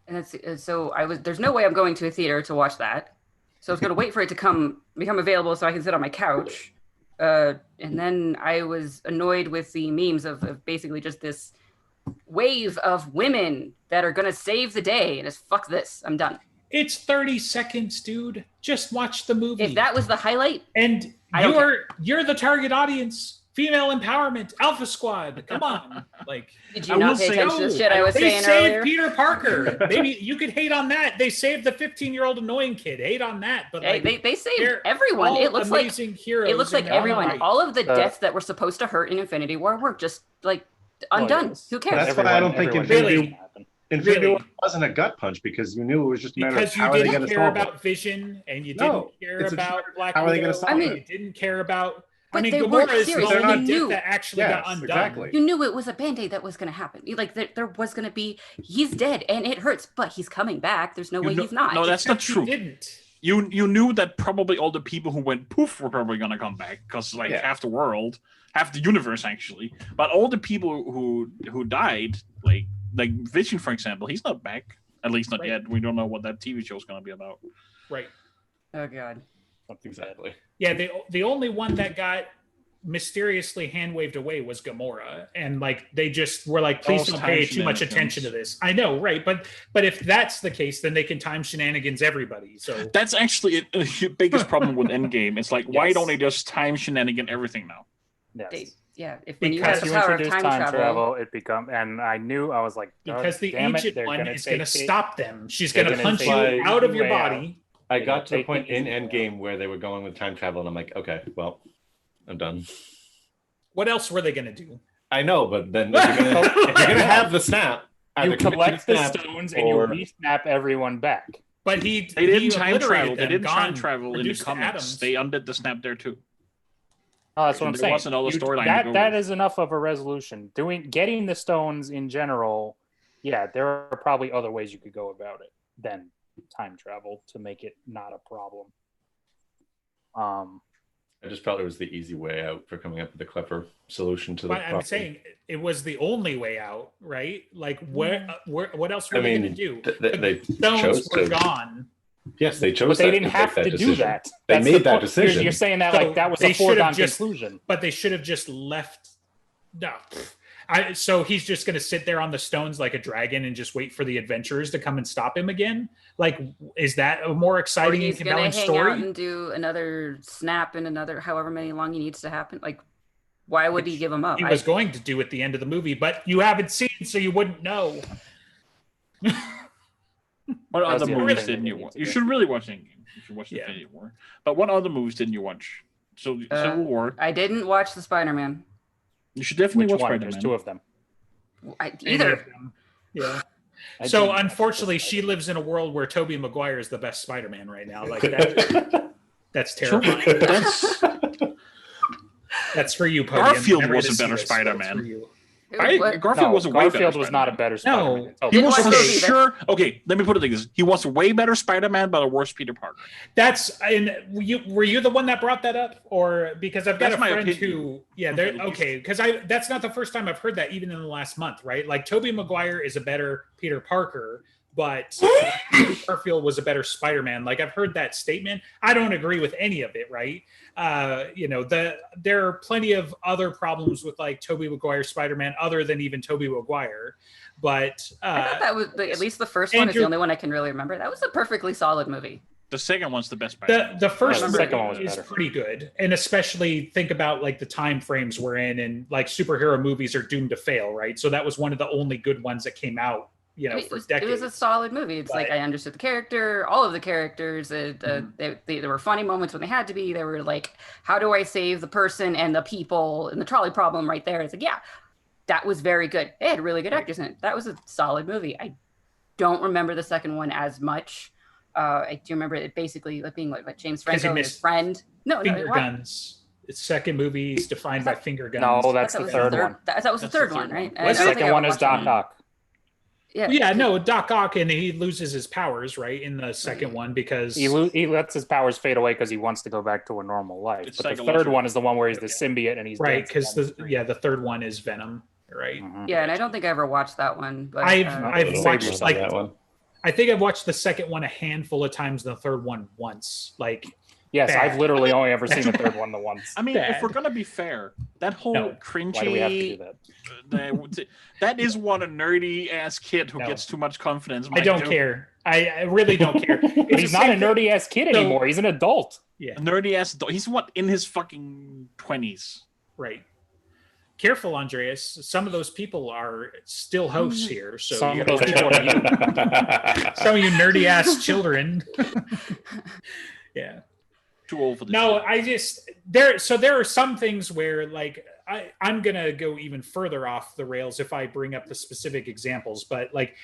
there's no way I'm going to a theater to watch that, so I was gonna wait for it to become available so I can sit on my couch. And then I was annoyed with the memes of basically just this wave of women that are going to save the day. And it's fuck this. I'm done. It's 30 seconds, dude. Just watch the movie. If that was the highlight. And you're the target audience. Female empowerment. Alpha Squad. Come on. Like, did you not pay attention to the shit I was saying earlier? They saved Peter Parker. Maybe you could hate on that. They saved the 15-year-old annoying kid. Hate on that. But like, they saved everyone. It looks like heroes. It looks like everyone. All of the deaths that were supposed to hurt in Infinity War were just like undone. Who cares? That's why I don't think Infinity War wasn't a gut punch, because you knew it was just a matter of how are they going to solve it. You didn't care about Vision, and you didn't care about Black Widow. How are they going to solve it? You didn't care about. But I mean, Gamora is the only death that actually got undone. Exactly. You knew it was a Band-Aid that was going to happen. Like, there was going to be, he's dead, and it hurts, but he's coming back. There's no way he's not. No, that's not true. He didn't. You knew that probably all the people who went poof were probably going to come back, because half the world, half the universe actually. But all the people who died, like Vision, for example, he's not back. At least not yet. We don't know what that TV show is going to be about. Right. Oh God. Exactly. Yeah, the only one that got mysteriously hand waved away was Gamora, and like they just were like, please don't pay too much attention to this. I know, right? But if that's the case, then they can time shenanigans everybody. So that's actually the biggest problem with Endgame. It's like, why don't they just time shenanigan everything now? Yes. When you have the power of time travel, it becomes. And I knew, I was like, because the ancient one is going to stop them. She's going to punch you out of your body. I got to the point in Endgame where they were going with time travel, and I'm like, okay, well, I'm done. What else were they going to do? I know, but then if you're gonna have the snap, you collect the stones and you re-snap everyone back. But they didn't time travel. They didn't time travel in the comics. They undid the snap there too. Oh, that's what I'm saying. Wasn't all the storyline. That is enough of a resolution. Getting the stones in general, yeah, there are probably other ways you could go about it than time travel to make it not a problem. I just felt it was the easy way out for coming up with a clever solution to the problem. I'm saying it was the only way out, right? Like, what else were they going to do? They stones were gone. Yes, they chose. But they didn't have to do that. They made that decision. You're saying that like that was a foregone conclusion. But they should have just left. No. So he's just going to sit there on the stones like a dragon and just wait for the adventurers to come and stop him again? Like, is that a more exciting and compelling story? He's going to hang out and do another snap and another however many long he needs to happen. Like, why would he give him up? He was going to do at the end of the movie, but you haven't seen, so you wouldn't know. What other movies didn't you watch? You should really watch Endgame. You should watch Infinity War. But what other movies didn't you watch? So Civil War. I didn't watch the Spider-Man. You should definitely watch Spider-Man. There's two of them. Either of them. Yeah. So unfortunately, she lives in a world where Tobey Maguire is the best Spider-Man right now. Like that, that's terrifying. That's for you, Podium. Garfield was a better Spider-Man. Garfield was not a better Spider-Man. No, he was for sure. Okay, let me put it like this: he was a way better Spider-Man, but a worse Peter Parker. Were you the one that brought that up, or because I've got a friend who, because that's not the first time I've heard that, even in the last month, right? Like Tobey Maguire is a better Peter Parker, but Garfield was a better Spider-Man. Like I've heard that statement. I don't agree with any of it, right? There are plenty of other problems with like Tobey Maguire Spider-Man other than even Tobey Maguire. But I thought that was at least the first one is the only one I can really remember. That was a perfectly solid movie. The second one's the best Spider-Man. The first one is pretty good. And especially think about like the time frames we're in, and like superhero movies are doomed to fail, right? So that was one of the only good ones that came out. For decades. It was a solid movie. It's like I understood the character, all of the characters. There were funny moments when they had to be. They were like, how do I save the person and the people and the trolley problem right there? It's like, yeah, that was very good. It had really good actors in it. That was a solid movie. I don't remember the second one as much. I do remember it basically being like James Franco, his friend. Finger guns. Its second movie is defined by finger guns. No, that's the third one. That was the third one, right? The second one is Doc Ock. Doc Ock, and he loses his powers, right, in the second one because he lets his powers fade away because he wants to go back to a normal life. But the third one is the one where he's the symbiote and he's right because the third one is Venom, right? Mm-hmm. Yeah, and I don't think I ever watched that one. But I've watched like that one. I think I've watched the second one a handful of times, and the third one once. Like, yes, bad. I've literally only ever seen the third one once. I mean, if we're gonna be fair, that whole cringy. Why do we have to do that? That is one a nerdy ass kid who gets too much confidence. I don't care. I really don't care. He's not a nerdy ass kid anymore. He's an adult. Yeah, a nerdy ass adult. He's in his fucking 20s. Right. Careful, Andreas. Some of those people are still hosts here. So some of those people are you. Some of you nerdy ass children. Yeah. Too old for this. No, there are some things where like I'm gonna go even further off the rails if I bring up the specific examples, but like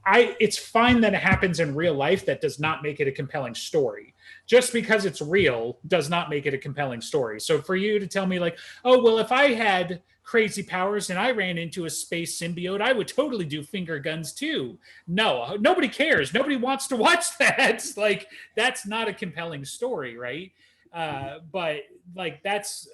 it's fine that it happens in real life. That does not make it a compelling story. Just because it's real does not make it a compelling story. So for you to tell me like, oh well, if I had crazy powers and I ran into a space symbiote, I would totally do finger guns too. No, nobody cares. Nobody wants to watch that. Like that's not a compelling story, right? But like that's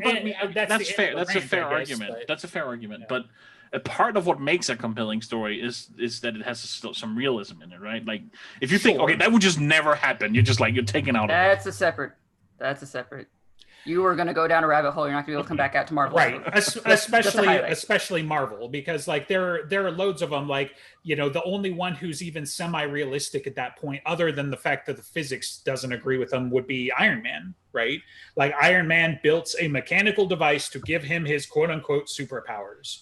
fair. That's a fair argument. That's a fair argument. But a part of what makes a compelling story is that it has some realism in it, right? Like if you think, okay, that would just never happen, you're taken out of it. That's a separate. You are going to go down a rabbit hole. You're not going to be able to come back out to Marvel. Right. Especially Marvel, because like there are loads of them. Like, the only one who's even semi-realistic at that point, other than the fact that the physics doesn't agree with them, would be Iron Man, right? Like Iron Man built a mechanical device to give him his quote unquote superpowers.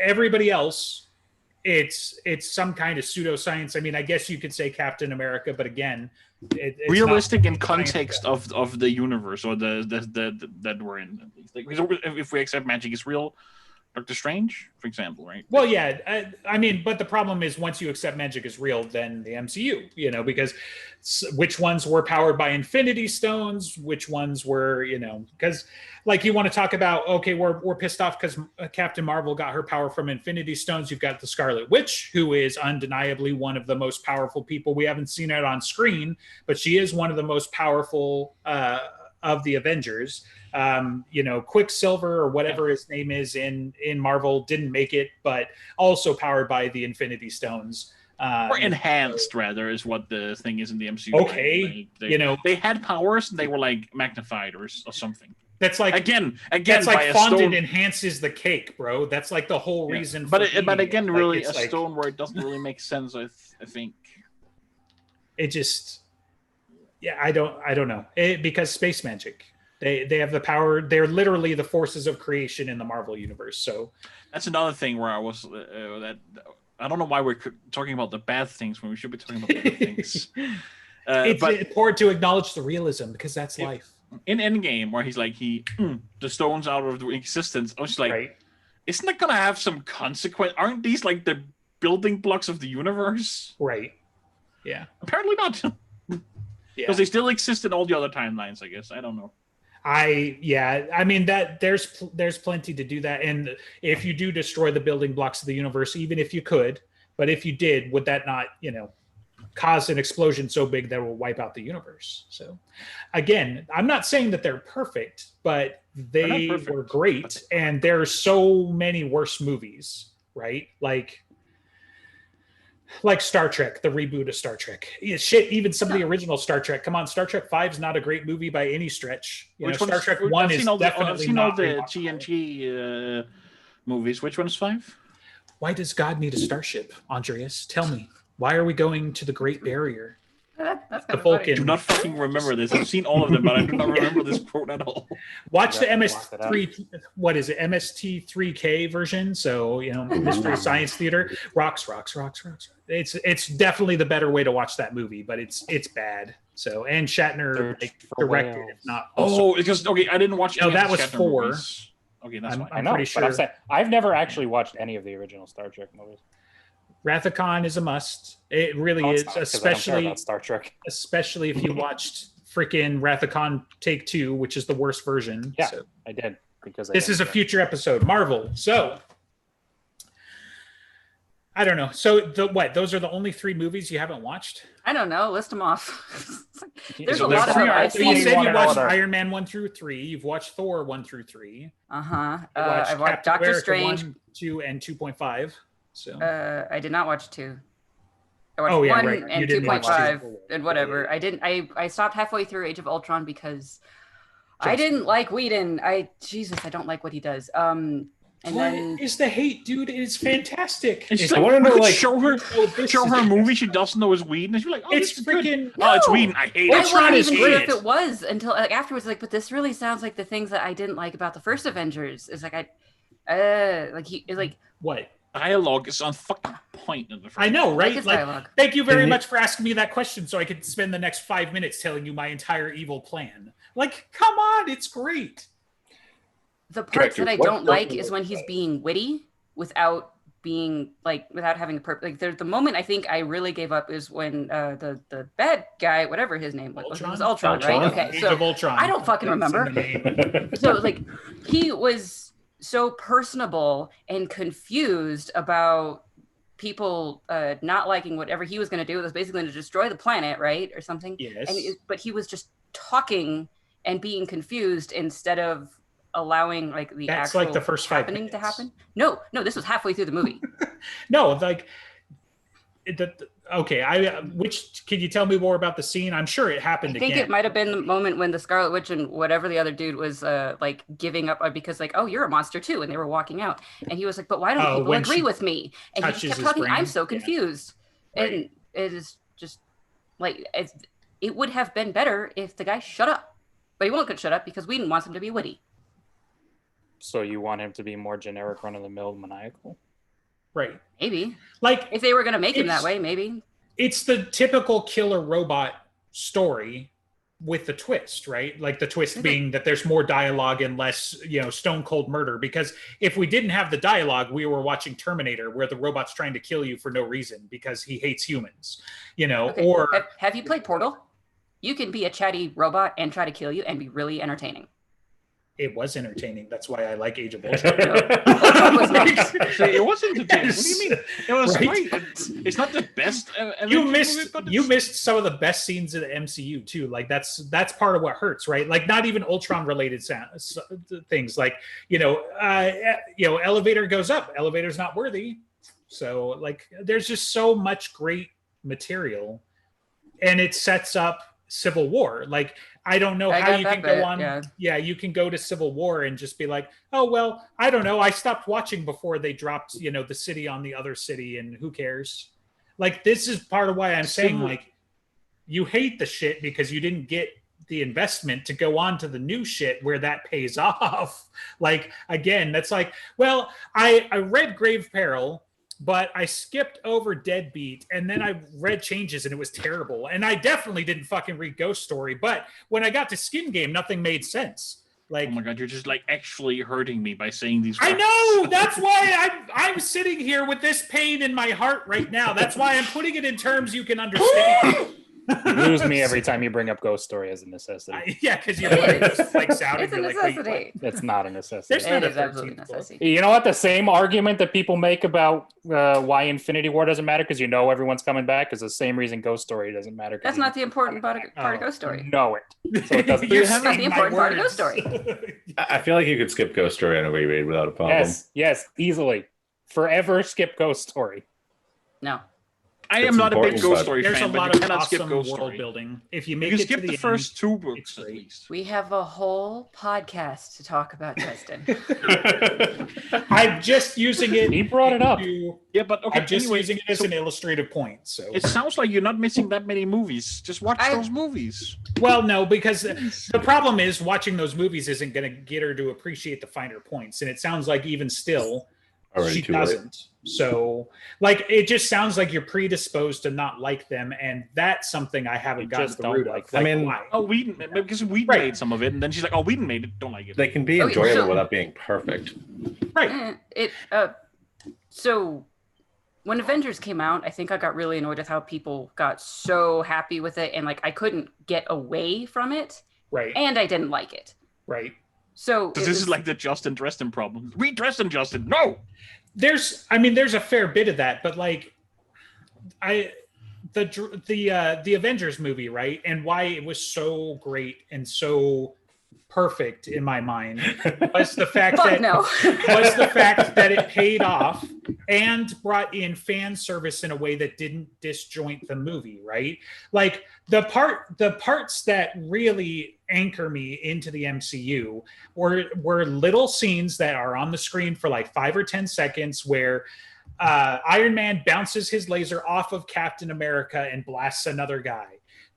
Everybody else it's some kind of pseudoscience. I mean, I guess you could say Captain America, but again, it's realistic in context of the universe or the that we're in. Like, if we accept magic is real, Doctor Strange, for example, right? Well, yeah. I mean, but the problem is once you accept magic is real, then the MCU, you know, because which ones were powered by Infinity Stones, which ones were, you know, because like you want to talk about, okay, we're pissed off because Captain Marvel got her power from Infinity Stones. You've got the Scarlet Witch, who is undeniably one of the most powerful people. We haven't seen it on screen, but she is one of the most powerful of the Avengers. You know, Quicksilver or whatever his name is in Marvel didn't make it, but also powered by the Infinity Stones. Or enhanced, rather, is what the thing is in the MCU. Okay, you know, they had powers and they were like magnified or something. That's like again. That's like fondant enhances the cake, bro. That's like the whole reason. But again, really, a stone where it doesn't really make sense. I think it just, yeah, I don't know because space magic. They have the power. They're literally the forces of creation in the Marvel universe. So that's another thing where I was that I don't know why we're talking about the bad things when we should be talking about the good things. It's important to acknowledge the realism because that's life. In Endgame, where he's like the stones out of existence, I was like, isn't that gonna have some consequence? Aren't these like the building blocks of the universe? Right. Yeah. Apparently not. Because they still exist in all the other timelines. I guess I don't know. I mean that there's plenty to do that, and if you do destroy the building blocks of the universe, even if you could, but if you did, would that not, you know, cause an explosion so big that will wipe out the universe? So again, I'm not saying that they're perfect, but they were great, and there are so many worse movies, right? Like Star Trek, the reboot of Star Trek. Yeah, shit, even some of the original Star Trek. Come on, Star Trek 5 is not a great movie by any stretch. Star Trek 1 is definitely I've seen all the TNG movies. Which one's 5? Why does God need a starship, Andreas? Tell me. Why are we going to the Great Barrier? That's the Vulcan. I do not fucking remember this. I've seen all of them, but I do not remember this quote at all. Watch the MS3. What is it? MST3K version. So, you know, Mystery Science Theater. Rocks. It's definitely the better way to watch that movie, but it's bad. So, and Shatner directed, if not. It's just okay. I didn't watch. No, that was Shatner 4. Movies. Okay, that's fine. I'm pretty sure. But I've never actually watched any of the original Star Trek movies. Wrath of Khan is a must. It really is, especially about Star Trek. Especially if you watched freaking Wrath of Khan Take 2, which is the worst version. Yeah, so. I did because this is a future episode. Marvel. So I don't know. So those are the only 3 movies you haven't watched? I don't know. List them off. There's a lot of them. You said you watched Iron Man 1 through 3. You've watched Thor 1 through 3. I've watched Doctor Strange 1, 2, and 2.5. So I did not watch 2. I watched 1 and 2.5 and whatever. I didn't. I stopped halfway through Age of Ultron because I didn't like Whedon. I don't like what he does. And what is the hate, dude? It's fantastic. I want to know, like, show her a movie she doesn't know is Whedon, and she's like, "Oh, it's freaking. No. Oh, it's Whedon. I hate it." Ultron is sure if it was until like afterwards. Like, but this really sounds like the things that I didn't like about the first Avengers. It's like What? Dialogue is on fucking point in the first. I know, right? Like, thank you very much for asking me that question so I could spend the next 5 minutes telling you my entire evil plan. Like, come on, it's great. The parts that I don't like is when he's being witty without having a purpose. Like, the moment I think I really gave up is when the bad guy, whatever his name was, it was Ultron, right? Okay, so Ultron. I don't fucking remember. So like, he was so personable and confused about people not liking whatever he was going to do. It was basically going to destroy the planet, right, or something. Yes. But he was just talking and being confused instead of allowing like the That's actual like the first 5 happening to happen. No, this was halfway through the movie. No, like okay. Which can you tell me more about the scene? I'm sure it happened. I think it might have been the moment when the Scarlet Witch and whatever the other dude was like giving up because like, oh, you're a monster too, and they were walking out, and he was like, but why don't people agree with me? And he just kept talking. I'm so confused, and it is just like it would have been better if the guy shut up, but he won't shut up because Whedon wants him to be witty. So you want him to be more generic, run-of-the-mill, maniacal? Right. Maybe. Like if they were going to make him that way, maybe. It's the typical killer robot story with the twist, right? Like the twist being that there's more dialogue and less, stone cold murder. Because if we didn't have the dialogue, we were watching Terminator, where the robot's trying to kill you for no reason because he hates humans, Okay. Or have you played Portal? You can be a chatty robot and try to kill you and be really entertaining. It was entertaining. That's why I like Age of Ultron. Ultron was not. It wasn't entertaining. Yes. What do you mean? It was Right? great. It's not the best. You missed some of the best scenes of the MCU too. Like that's part of what hurts, right? Like not even Ultron related things. Like elevator goes up, elevator's not worthy. So like there's just so much great material, and it sets up Civil War. Like I don't know how you can go on. Yeah, you can go to Civil War and just be like, oh well, I don't know. I stopped watching before they dropped, the city on the other city, and who cares? Like this is part of why I'm saying like you hate the shit because you didn't get the investment to go on to the new shit where that pays off. Like again, that's like, well, I read Grave Peril, but I skipped over Deadbeat, and then I read Changes, and it was terrible. And I definitely didn't fucking read Ghost Story. But when I got to Skin Game, nothing made sense. Like, oh my god, you're just like actually hurting me by saying these words. I know. That's why I'm sitting here with this pain in my heart right now. That's why I'm putting it in terms you can understand. You lose me every time you bring up Ghost Story as a necessity. Yeah, because you like sounded. It's a necessity. That's not a necessity. It is absolutely a necessity. You know what? The same argument that people make about why Infinity War doesn't matter because everyone's coming back is the same reason Ghost Story doesn't matter. That's not the important part of Ghost Story. Know it. So it doesn't. That's not the important part of Ghost Story. I feel like you could skip Ghost Story on a reread without a problem. Yes, easily. Forever skip Ghost Story. No. I am not a big Ghost Story There's fan, a lot but you of cannot awesome skip Ghost world Story. building. If you make You it skip to the first two books at least. We have a whole podcast to talk about, Justin. I'm just using it. He brought it up. Yeah, but okay. I'm just using it as an illustrative point. So it sounds like you're not missing that many movies. Just watch those movies. Well, no, because the problem is watching those movies isn't going to get her to appreciate the finer points, and it sounds like even still she doesn't. So, like, it just sounds like you're predisposed to not like them, and that's something I haven't gotten to the root of. I mean, why? Because Whedon made some of it, and then she's like, "Oh, Whedon made it. Don't like it." They can be enjoyable without being perfect. Right. So when Avengers came out, I think I got really annoyed with how people got so happy with it, and like I couldn't get away from it. Right. And I didn't like it. Right. So this is like the Justin Dresden problem. Read Dresden, Justin. No. There's a fair bit of that, but like, the Avengers movie, right, and why it was so great and so perfect in my mind was the fact that it paid off and brought in fan service in a way that didn't disjoint the movie, right? Like the parts that really anchor me into the MCU were little scenes that are on the screen for like 5 or 10 seconds where Iron Man bounces his laser off of Captain America and blasts another guy.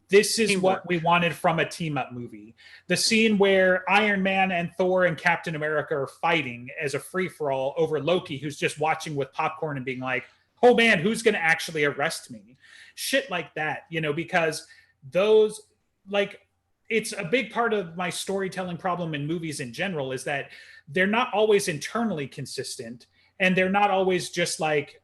This is what we wanted from a team-up movie. The scene where Iron Man and Thor and Captain America are fighting as a free-for-all over Loki, who's just watching with popcorn and being like, oh man, who's going to actually arrest me? Shit like that, because those, like, it's a big part of my storytelling problem in movies in general is that they're not always internally consistent, and they're not always just like,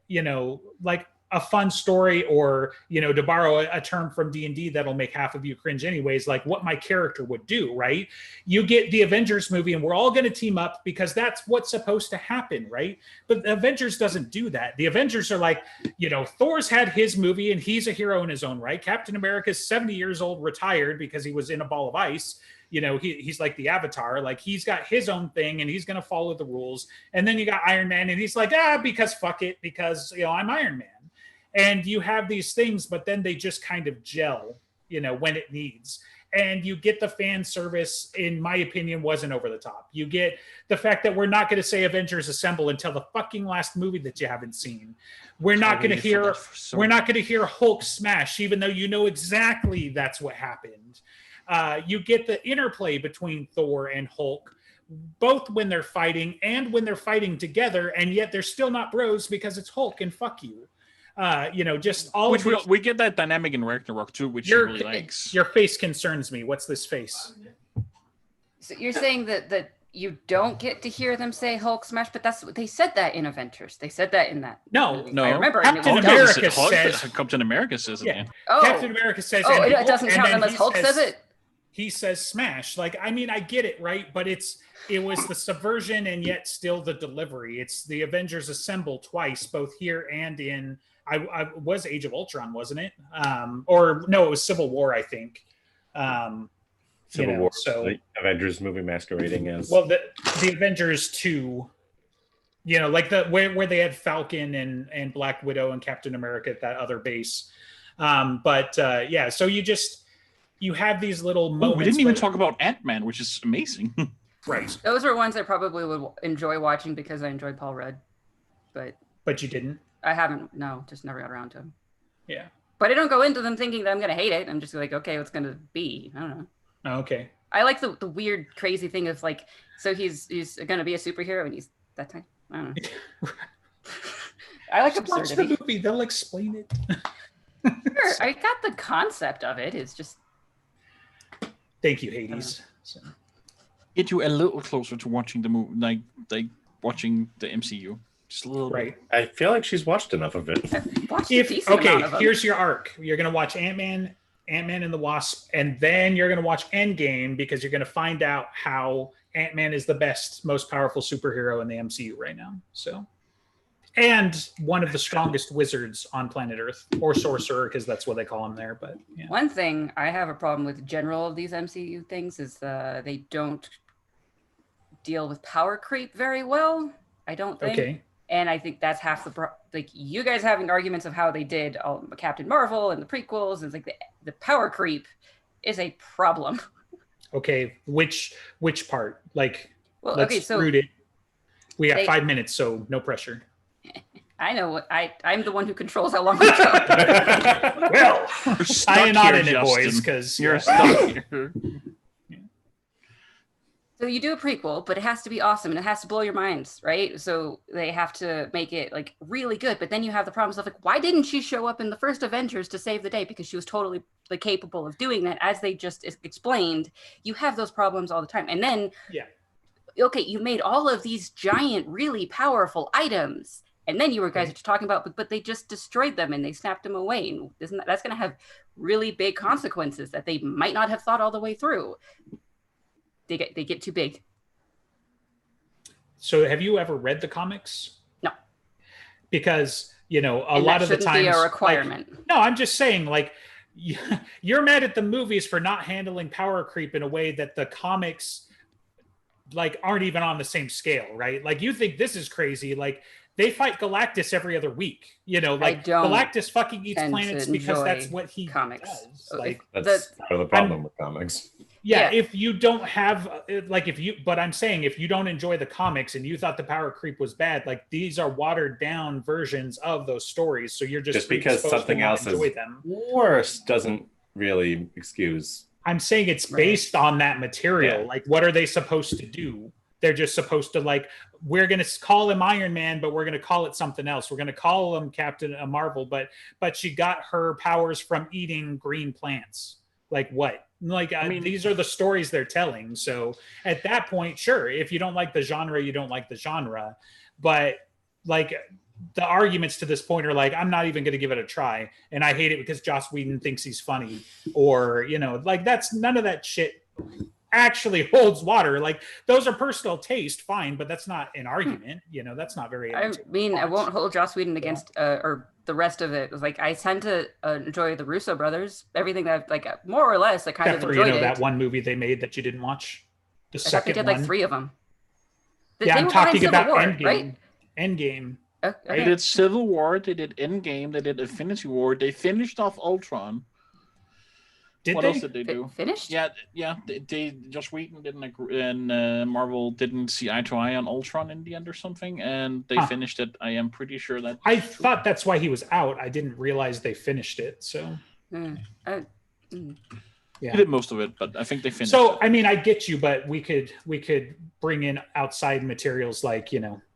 like a fun story, or to borrow a term from D&D that'll make half of you cringe anyways, like what my character would do, right? You get the Avengers movie and we're all going to team up because that's what's supposed to happen, right? But the Avengers doesn't do that. The Avengers are like, Thor's had his movie and he's a hero in his own right. Captain America's 70 years old, retired because he was in a ball of ice. He's like the Avatar, like he's got his own thing and he's going to follow the rules. And then you got Iron Man and he's like, because fuck it, because I'm Iron Man. And you have these things, but then they just kind of gel, when it needs. And you get the fan service, in my opinion, wasn't over the top. You get the fact that we're not going to say Avengers Assemble until the fucking last movie that you haven't seen. We're not going to hear Hulk smash, even though you know exactly that's what happened. You get the interplay between Thor and Hulk, both when they're fighting and when they're fighting together, and yet they're still not bros because it's Hulk and fuck you. Just all which we get that dynamic in Ragnarok too, which he really likes. Your face concerns me. What's this face? So you're saying that you don't get to hear them say Hulk smash, but that's what they said that in Avengers. They said that in that. No, I remember. Captain America says. Captain America says it. Yeah. Captain America says. Oh, it doesn't count unless Hulk says it. He says smash. Like, I mean, I get it, right? But it was the subversion and yet still the delivery. It's the Avengers assemble twice, both here and in. I was Age of Ultron, wasn't it? Or no, it was Civil War, I think. Civil War. So the Avengers movie masquerading as the Avengers 2. Like where they had Falcon and Black Widow and Captain America at that other base. So you have these little moments. We didn't even talk about Ant-Man, which is amazing. Right. Those are ones I probably would enjoy watching because I enjoy Paul Rudd. But you didn't? I haven't. No, just never got around to them. Yeah. But I don't go into them thinking that I'm going to hate it. I'm just like, okay, what's going to be? I don't know. Oh, okay. I like the weird, crazy thing of like, so he's going to be a superhero and he's that time. I don't know. I like absurdity. Watch the movie. They'll explain it. Sure. I got the concept of it. It's just. Thank you, Hades. Get you a little closer to watching the movie, like watching the MCU. Just a little right. bit. I feel like she's watched enough of it. Here's your arc. You're going to watch Ant-Man and the Wasp, and then you're going to watch Endgame because you're going to find out how Ant-Man is the best, most powerful superhero in the MCU right now. So, and one of the strongest wizards on planet Earth, or sorcerer, because that's what they call him there. But yeah. One thing I have a problem with general of these MCU things is they don't deal with power creep very well. I don't think. Okay. And I think that's half like you guys having arguments of how they did Captain Marvel and the prequels, and it's like the power creep is a problem. Okay, which part? Like, well, let's okay, so root it. We have 5 minutes, so no pressure. I know what I'm the one who controls how long we go. Well, I am not in it, boys, because you're stuck here. So you do a prequel, but it has to be awesome and it has to blow your minds, right? So they have to make it like really good. But then you have the problems of like, why didn't she show up in the first Avengers to save the day? Because she was totally like capable of doing that. As they just explained, you have those problems all the time. And then, okay, you made all of these giant, really powerful items. And then you guys are talking about, but they just destroyed them and they snapped them away. And that's going to have really big consequences that they might not have thought all the way through. They get too big. So have you ever read the comics? No. Because, a lot of the times. Be a requirement. Like, no, I'm just saying, like, you're mad at the movies for not handling power creep in a way that the comics, like, aren't even on the same scale, right? Like, you think this is crazy. Like, they fight Galactus every other week. Galactus fucking eats planets because that's what he does. Like, that's part of the problem with comics. Yeah, if you don't have but I'm saying if you don't enjoy the comics and you thought the power creep was bad, like these are watered down versions of those stories. So you're just because something else is worse doesn't really excuse. I'm saying it's based on that material. Yeah. Like, what are they supposed to do? They're just supposed to we're going to call him Iron Man, but we're going to call it something else. We're going to call him Captain Marvel, but she got her powers from eating green plants. Like what? These are the stories they're telling. So at that point, sure, if you don't like the genre, you don't like the genre. But like the arguments to this point are like, I'm not even going to give it a try. And I hate it because Joss Whedon thinks he's funny, or, that's none of that shit actually holds water. Like those are personal taste, fine, but that's not an argument. That's not very. I mean, I won't hold Joss Whedon against or the rest of it. It was like I tend to enjoy the Russo brothers. Everything that more or less I kind of enjoyed it. That one movie they made that you didn't watch. The second they did one. 3 of them. I'm talking about War, Endgame. Right? Endgame. Okay. They did Civil War. They did Endgame. They did Infinity War. They finished off Ultron. What else did they do? Finished? Yeah. They Joss Whedon didn't agree, and Marvel didn't see eye to eye on Ultron in the end or something, and they finished it. I am pretty sure that. I thought that's why he was out. I didn't realize they finished it. So. Yeah. They did most of it, but I think they finished. So, I mean, I get you, but we could bring in outside materials like,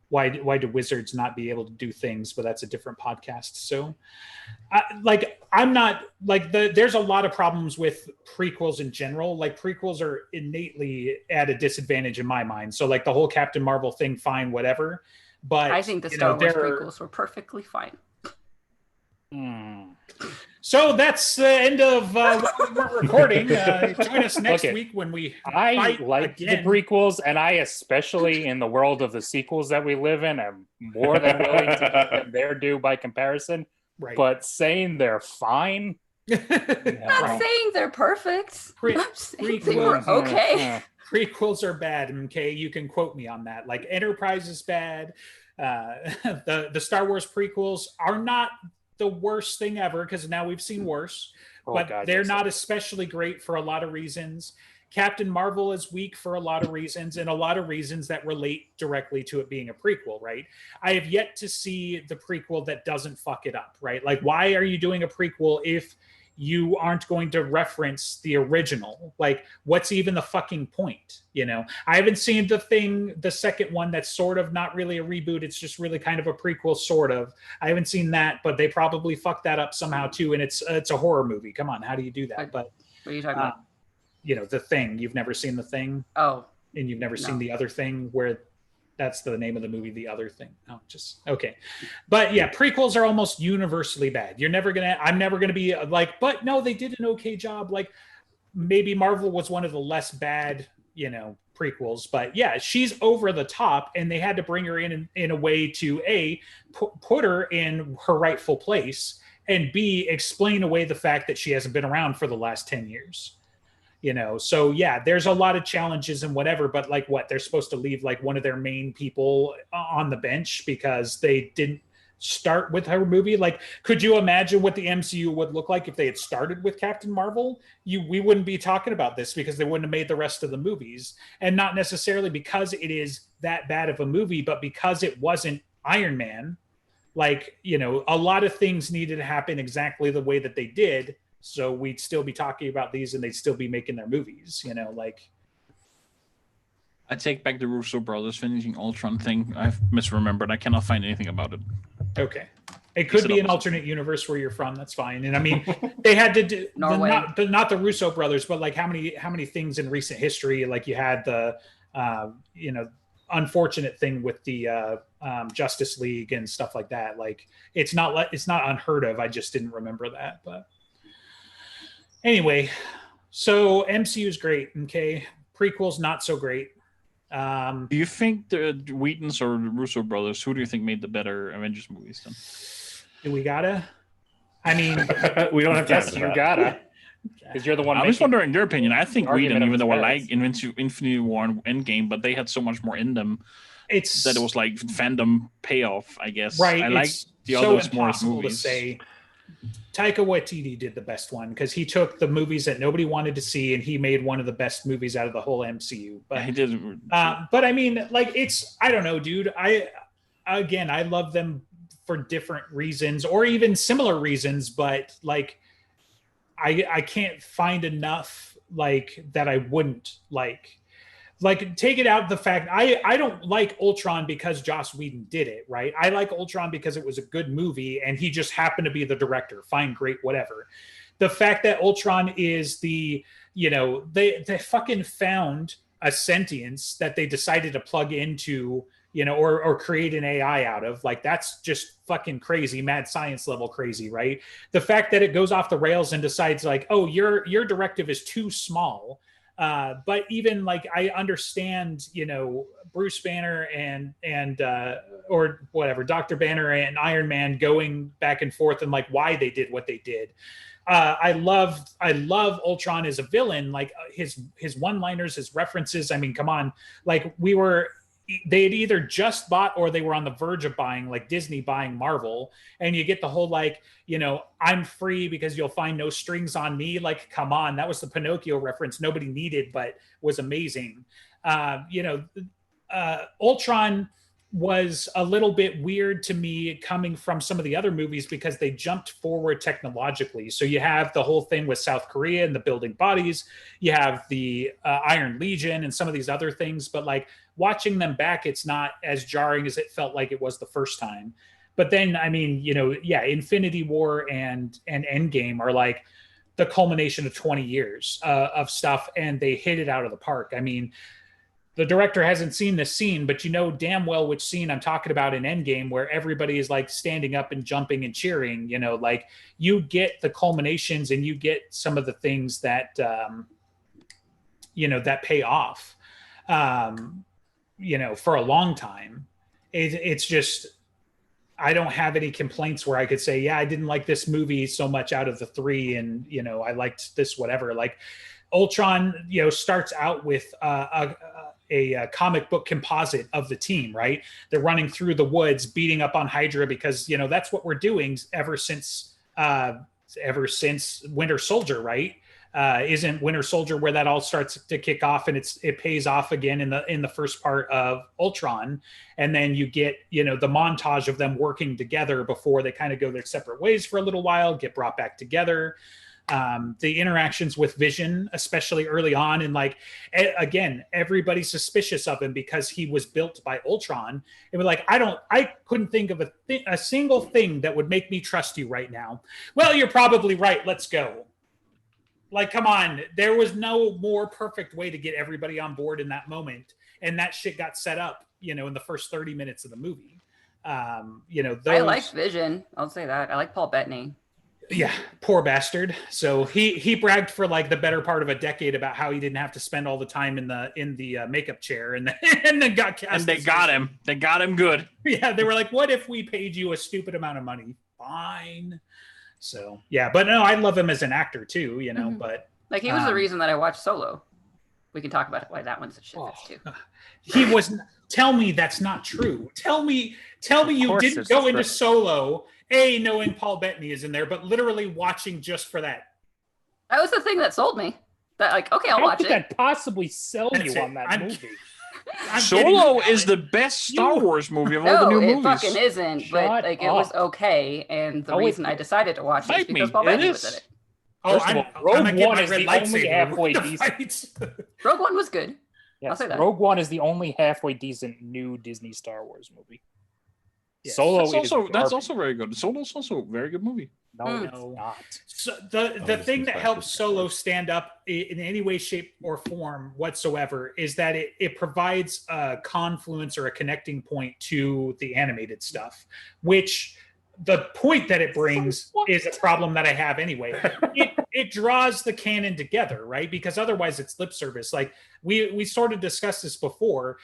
why do wizards not be able to do things? But that's a different podcast. So, I'm not like there's a lot of problems with prequels in general. Like prequels are innately at a disadvantage in my mind. So like the whole Captain Marvel thing, fine, whatever. But I think the Star Wars prequels were perfectly fine. So that's the end of what we're recording. Join us next week when I like the prequels, and I especially in the world of the sequels that we live in am more than willing to give them their due by comparison. Right. But saying they're fine, not saying they're perfect. I'm saying they were okay. Prequels are bad. Okay, you can quote me on that. Like Enterprise is bad. The Star Wars prequels are not the worst thing ever because now we've seen worse, but they're not especially great for a lot of reasons. Captain Marvel is weak for a lot of reasons, and a lot of reasons that relate directly to it being a prequel, right? I have yet to see the prequel that doesn't fuck it up, right? Like, why are you doing a prequel if you aren't going to reference the original? Like, what's even the fucking point? I haven't seen the second one that's sort of not really a reboot. It's just really kind of a prequel, sort of. I haven't seen that, but they probably fucked that up somehow too. And it's a horror movie. Come on, how do you do that? But what are you talking about? The Thing. You've never seen The Thing? Oh. And you've never seen The Other Thing, where that's the name of the movie, The Other Thing. Oh, just okay. But yeah, prequels are almost universally bad. I'm never gonna be like, but no, they did an okay job. Like maybe Marvel was one of the less bad, prequels, but yeah, she's over the top, and they had to bring her in a way to put her in her rightful place, and B, explain away the fact that she hasn't been around for the last 10 years. So yeah, there's a lot of challenges and whatever, but like they're supposed to leave like one of their main people on the bench because they didn't start with her movie. Like, could you imagine what the MCU would look like if they had started with Captain Marvel? We wouldn't be talking about this because they wouldn't have made the rest of the movies, and not necessarily because it is that bad of a movie, but because it wasn't Iron Man. Like, a lot of things needed to happen exactly the way that they did. So we'd still be talking about these, and they'd still be making their movies, like. I take back the Russo brothers finishing Ultron thing. I've misremembered. I cannot find anything about it. Okay. It could be an alternate universe where you're from. That's fine. And I mean, they had to do not the Russo brothers, but like how many things in recent history, like you had the, unfortunate thing with the Justice League and stuff like that. Like it's not unheard of. I just didn't remember that, but. Anyway, so MCU is great. Okay, prequels not so great. Do you think the Whedons or the Russo brothers? Who do you think made the better Avengers movies? Then do we gotta? I mean, we don't have time. You gotta, because you're the one. I was wondering your opinion. I think Whedon, even though I like Infinity War and Endgame, but they had so much more in them. That it was like fandom payoff, I guess. Right. I like the others more movies. To say. Taika Waititi did the best one because he took the movies that nobody wanted to see and he made one of the best movies out of the whole MCU. But he did. But I mean, like I don't know, dude. I love them for different reasons or even similar reasons, but like I can't find enough like that I wouldn't like. Like, take it out the fact I don't like Ultron because Joss Whedon did it, right? I like Ultron because it was a good movie and he just happened to be the director. Fine, great, whatever. The fact that Ultron is they fucking found a sentience that they decided to plug into, or create an AI out of, like, that's just fucking crazy, mad science level crazy, right? The fact that it goes off the rails and decides like, oh, your directive is too small. But even like I understand, Bruce Banner and or whatever, Dr. Banner and Iron Man going back and forth and like why they did what they did. I love Ultron as a villain, like his one-liners, his references. I mean, come on, like they had either just bought or they were on the verge of buying, like Disney buying Marvel, and you get the whole like, I'm free because you'll find no strings on me. Like, come on, that was the Pinocchio reference nobody needed, but was amazing. Ultron was a little bit weird to me coming from some of the other movies because they jumped forward technologically. So you have the whole thing with South Korea and the building bodies. You have the Iron Legion and some of these other things. But like watching them back, it's not as jarring as it felt like it was the first time. But then, I mean, you know, yeah, Infinity War and Endgame are like the culmination of 20 years of stuff, and they hit it out of the park. I mean, the director hasn't seen this scene, but you know damn well which scene I'm talking about in Endgame, where everybody is like standing up and jumping and cheering. You know, like you get the culminations and you get some of the things that, you know, that pay off, you know, for a long time. It's just, I don't have any complaints where I could say, yeah, I didn't like this movie so much out of the three, and, you know, I liked this, whatever. Like Ultron, you know, starts out with a comic book composite of the team, right? They're running through the woods, beating up on Hydra because, you know, that's what we're doing ever since Winter Soldier, right? Isn't Winter Soldier where that all starts to kick off, and it pays off again in the first part of Ultron, and then you get, you know, the montage of them working together before they kind of go their separate ways for a little while, get brought back together. The interactions with Vision, especially early on, and like again, everybody's suspicious of him because he was built by Ultron. It was like, I couldn't think of a single thing that would make me trust you right now. Well, you're probably right. Let's go. Like, come on, there was no more perfect way to get everybody on board in that moment, and that shit got set up, you know, in the first 30 minutes of the movie. You know, I like Vision. I'll say that. I like Paul Bettany. Yeah, poor bastard. So he bragged for like the better part of a decade about how he didn't have to spend all the time in the makeup chair, and then got cast. And they got him. They got him good. Yeah, they were like, "What if we paid you a stupid amount of money?" Fine. So yeah, but no, I love him as an actor too. You know, but like he was the reason that I watched Solo. We can talk about it, why that one's a shit too. He was. Tell me that's not true. Tell me you didn't go into Solo. Knowing Paul Bettany is in there, but literally watching just for that. That was the thing that sold me. That like, okay, I'll watch it. How could that possibly sell you on that movie? Solo is the best Star Wars movie of all the new movies. No, it fucking isn't. But like, it was okay, and the reason I decided to watch it is because Paul Bettany was in it. Rogue One is the only halfway decent. Rogue One was good. Yes, I'll say that. Rogue One is the only halfway decent new Disney Star Wars movie. Yes. Solo that's also very good. Solo's also a very good movie. No, it's not. So the thing that helps Solo stand up in any way, shape, or form whatsoever is that it provides a confluence or a connecting point to the animated stuff, which the point that it brings is a problem that I have anyway. It draws the canon together, right? Because otherwise it's lip service. Like we sort of discussed this before.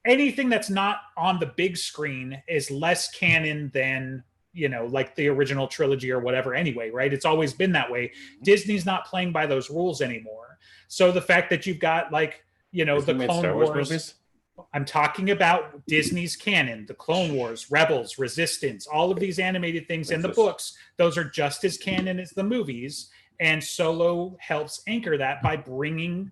Anything that's not on the big screen is less canon than, you know, like the original trilogy or whatever anyway, right? It's always been that way. Disney's not playing by those rules anymore. So the fact that you've got like, you know, the Clone Wars movies. I'm talking about Disney's canon, the Clone Wars, Rebels, Resistance, all of these animated things in the books. Those are just as canon as the movies. And Solo helps anchor that by bringing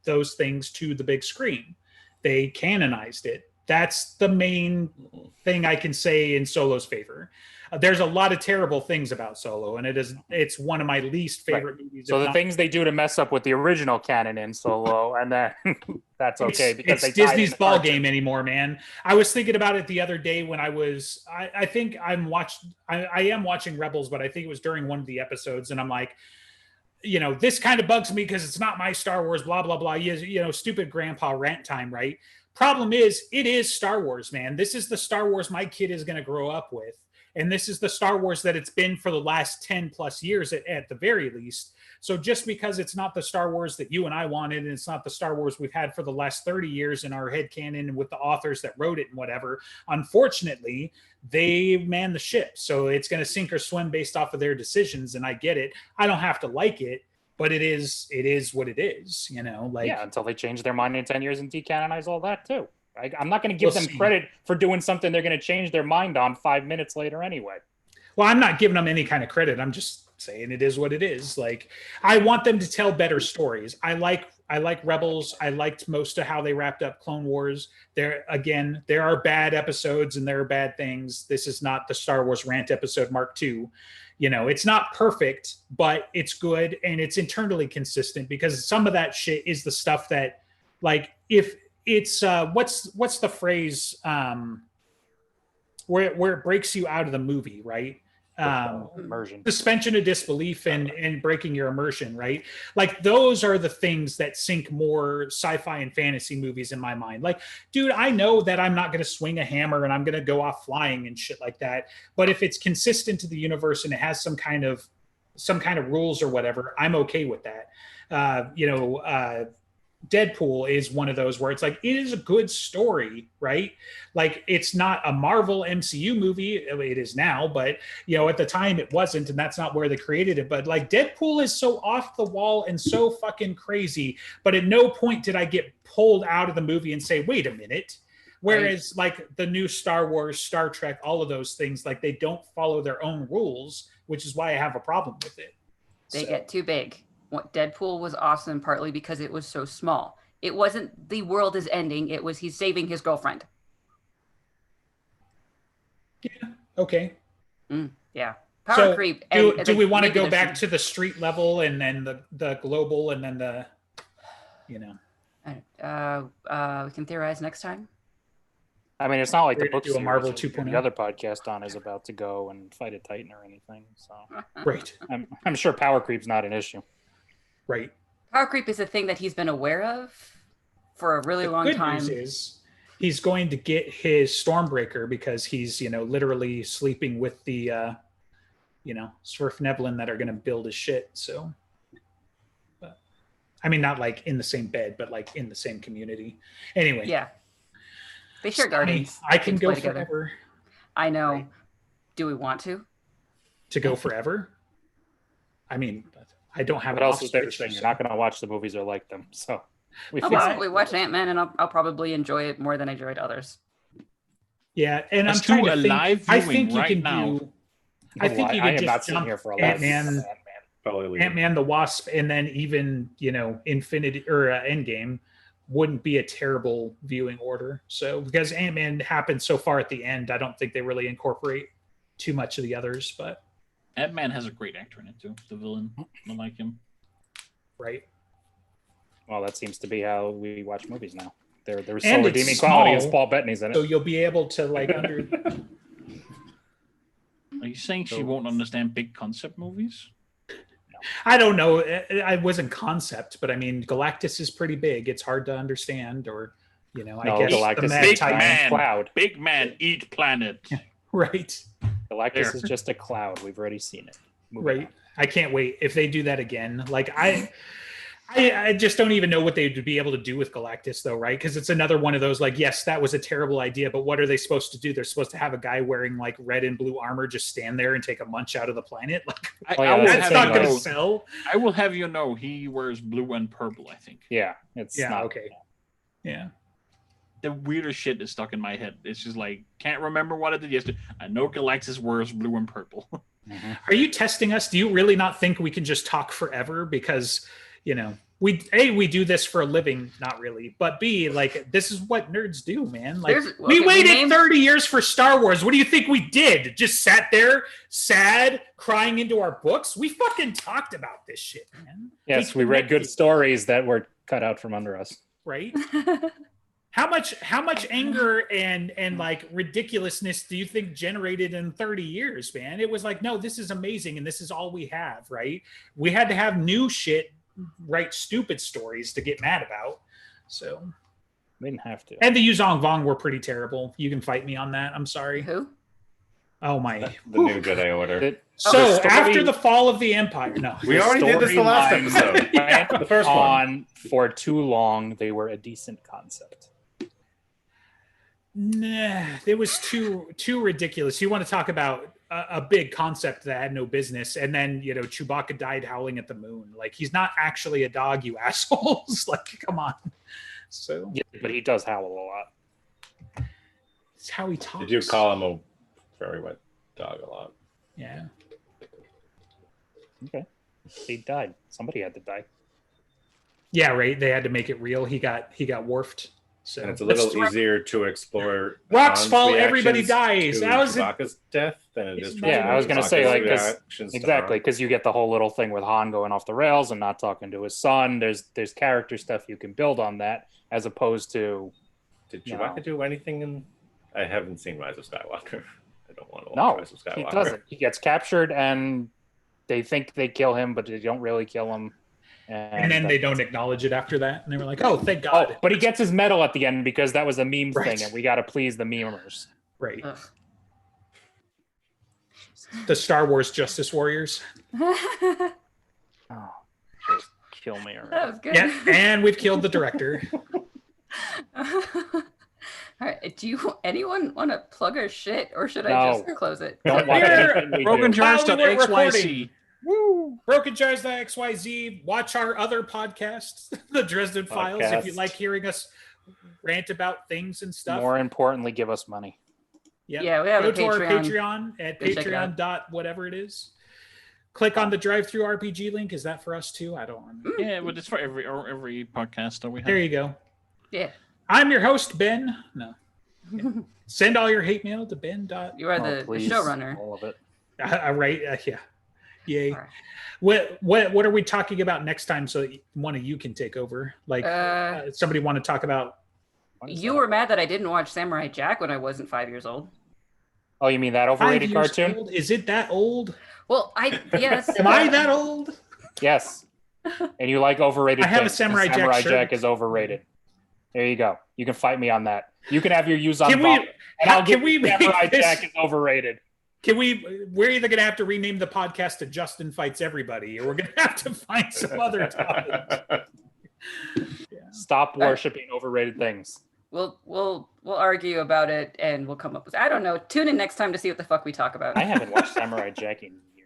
those things to the big screen. They canonized it. That's the main thing I can say in Solo's favor. There's a lot of terrible things about Solo, and it's one of my least favorite movies. So the things they do to mess up with the original canon in Solo, and then that's okay because it's Disney's ball game anymore, man. I was thinking about it the other day when I am watching Rebels, but I think it was during one of the episodes, and I'm like, you know, this kind of bugs me because it's not my Star Wars, blah, blah, blah. You know, stupid grandpa rant time, right? Problem is, it is Star Wars, man. This is the Star Wars my kid is going to grow up with. And this is the Star Wars that it's been for the last 10 plus years at the very least. So just because it's not the Star Wars that you and I wanted, and it's not the Star Wars we've had for the last 30 years in our headcanon and with the authors that wrote it and whatever, unfortunately, they man the ship. So it's going to sink or swim based off of their decisions. And I get it. I don't have to like it, but it is what it is, you know, like, yeah, until they change their mind in 10 years and decanonize all that too. I'm not going to give them credit for doing something they're going to change their mind on 5 minutes later anyway. Well, I'm not giving them any kind of credit. I'm just saying it is what it is. Like, I want them to tell better stories. I like Rebels. I liked most of how they wrapped up Clone Wars. There are bad episodes and there are bad things. This is not the Star Wars rant episode Mark II. It's not perfect, but it's good and it's internally consistent, because some of that shit is the stuff that, like, if it's what's the phrase where it breaks you out of the movie, right? Immersion, suspension of disbelief, and breaking your immersion, right? Like, those are the things that sink more sci-fi and fantasy movies in my mind. Like, dude, I know that I'm not going to swing a hammer and I'm going to go off flying and shit like that, but if it's consistent to the universe and it has some kind of rules or whatever, I'm okay with that. Deadpool is one of those where it's like, it is a good story, right? Like, it's not a Marvel MCU movie. It is now, but at the time it wasn't, and that's not where they created it. But like, Deadpool is so off the wall and so fucking crazy, but at no point did I get pulled out of the movie and say, wait a minute. Whereas like the new Star Wars, Star Trek, all of those things, like, they don't follow their own rules, which is why I have a problem with it. They get too big. Deadpool was awesome partly because it was so small. It wasn't the world is ending. It was he's saving his girlfriend. Yeah. Okay. Yeah. Power creep. Do we want to go back to the street level and then the global and then the, we can theorize next time. I mean, it's not like the book do a Marvel 2.0. The other podcast on is about to go and fight a Titan or anything. So right. I'm sure power creep's not an issue. Right. Power creep is a thing that he's been aware of for a really long time. The good news is he's going to get his Stormbreaker because he's, literally sleeping with the, Svirfneblin that are going to build his shit. So, I mean, not like in the same bed, but like in the same community. Anyway. Yeah. They share gardens. I can go forever. I know. Right. Do we want to? To go forever? I mean, I don't have. What else is there to say? You're not going to watch the movies or like them, so. I'll probably watch Ant-Man, and I'll probably enjoy it more than I enjoyed others. Yeah, and I'm trying to think. I think you can do. I think you can just jump Ant-Man, the Wasp, and then even Infinity or Endgame wouldn't be a terrible viewing order. So because Ant-Man happened so far at the end, I don't think they really incorporate too much of the others. But Ant-Man has a great actor in it too. The villain, I like him. Right. Well, that seems to be how we watch movies now. There's so redeeming quality as Paul Bettany's in it. So you'll be able to like under. Are you saying she won't understand big concept movies? I don't know. I wasn't concept, but I mean, Galactus is pretty big. It's hard to understand, or I guess Galactus big man, eat planet. Right. Galactus is just a cloud. We've already seen it. Moving on. I can't wait if they do that again. Like I just don't even know what they would be able to do with Galactus, though, right? Because it's another one of those, like, yes, that was a terrible idea, but what are they supposed to do? They're supposed to have a guy wearing, like, red and blue armor just stand there and take a munch out of the planet? Like, that's not going to sell. I will have you know he wears blue and purple, I think. Yeah. It's not okay. Yeah. The weirdest shit is stuck in my head. It's just like, can't remember what I did yesterday. I know Galactus wears blue and purple. Mm-hmm. Are you testing us? Do you really not think we can just talk forever? Because... we do this for a living, not really, but B, like, this is what nerds do, man. Like, we waited 30 years for Star Wars. What do you think we did? Just sat there sad, crying into our books? We fucking talked about this shit, man. Yes, we read good stories that were cut out from under us. Right? How much anger and like ridiculousness do you think generated in 30 years, man? It was like, no, this is amazing and this is all we have, right? We had to have new shit, write stupid stories to get mad about. So we didn't have to. And the Yuzong Vong were pretty terrible. You can fight me on that. I'm sorry. Who? Oh my. The new Jedi Order. So after the fall of the Empire, no. We already did this the last episode. The first one. For too long, they were a decent concept. Nah, it was too ridiculous. You want to talk about a big concept that had no business, and then Chewbacca died howling at the moon. Like, he's not actually a dog, you assholes. Like, come on. So yeah, but he does howl a lot. It's how he talks. Did you call him a very wet dog a lot? Yeah. Okay. He died. Somebody had to die. Yeah, right. They had to make it real. He got wharfed. So and it's a little easier to explore. Rocks fall, everybody dies. How is it? Chewbacca's death than it is. Yeah, I was going to say like exactly because you get the whole little thing with Han going off the rails and not talking to his son. There's character stuff you can build on that as opposed to. Did Chewbacca do anything in? I haven't seen Rise of Skywalker. I don't want to watch Rise of Skywalker. He doesn't. He gets captured and they think they kill him, but they don't really kill him. And then they don't acknowledge it after that. And they were like, oh, thank God. Oh, but he gets his medal at the end because that was a meme thing and we got to please the memers. Right. The Star Wars Justice Warriors. Oh, just kill me already. That was good. Yeah, and we've killed the director. All right. Anyone want to plug our shit or should I just close it? Don't want BrokenJars.xyz. Woo! BrokenJars.xyz. Watch our other podcasts, the Dresden Files, if you like hearing us rant about things and stuff. More importantly, give us money. Yep. Yeah, we have Go a to our Patreon at patreon.whatever it is. Click on the Drive-Thru RPG link. Is that for us too? I don't remember. Yeah, but it's for every podcast that we have. There you go. Yeah. I'm your host, Ben. No. Yeah. Send all your hate mail to Ben. You are the showrunner. All of it. Right. Yeah. Yay. Right. What are we talking about next time so one of you can take over? Like somebody want to talk about? You were mad that I didn't watch Samurai Jack when I wasn't 5 years old. Oh, you mean that overrated cartoon? Old? Is it that old? Well, yes. Am I that old? Yes. And you like overrated I have things. a Samurai Jack Samurai shirt. Jack is overrated. There you go. You can fight me on that. You can have your views on Samurai Jack is overrated. We're either going to have to rename the podcast to Justin Fights Everybody, or we're going to have to find some other topic. Stop worshiping overrated things. We'll argue about it and we'll come up with. I don't know. Tune in next time to see what the fuck we talk about. I haven't watched Samurai Jack in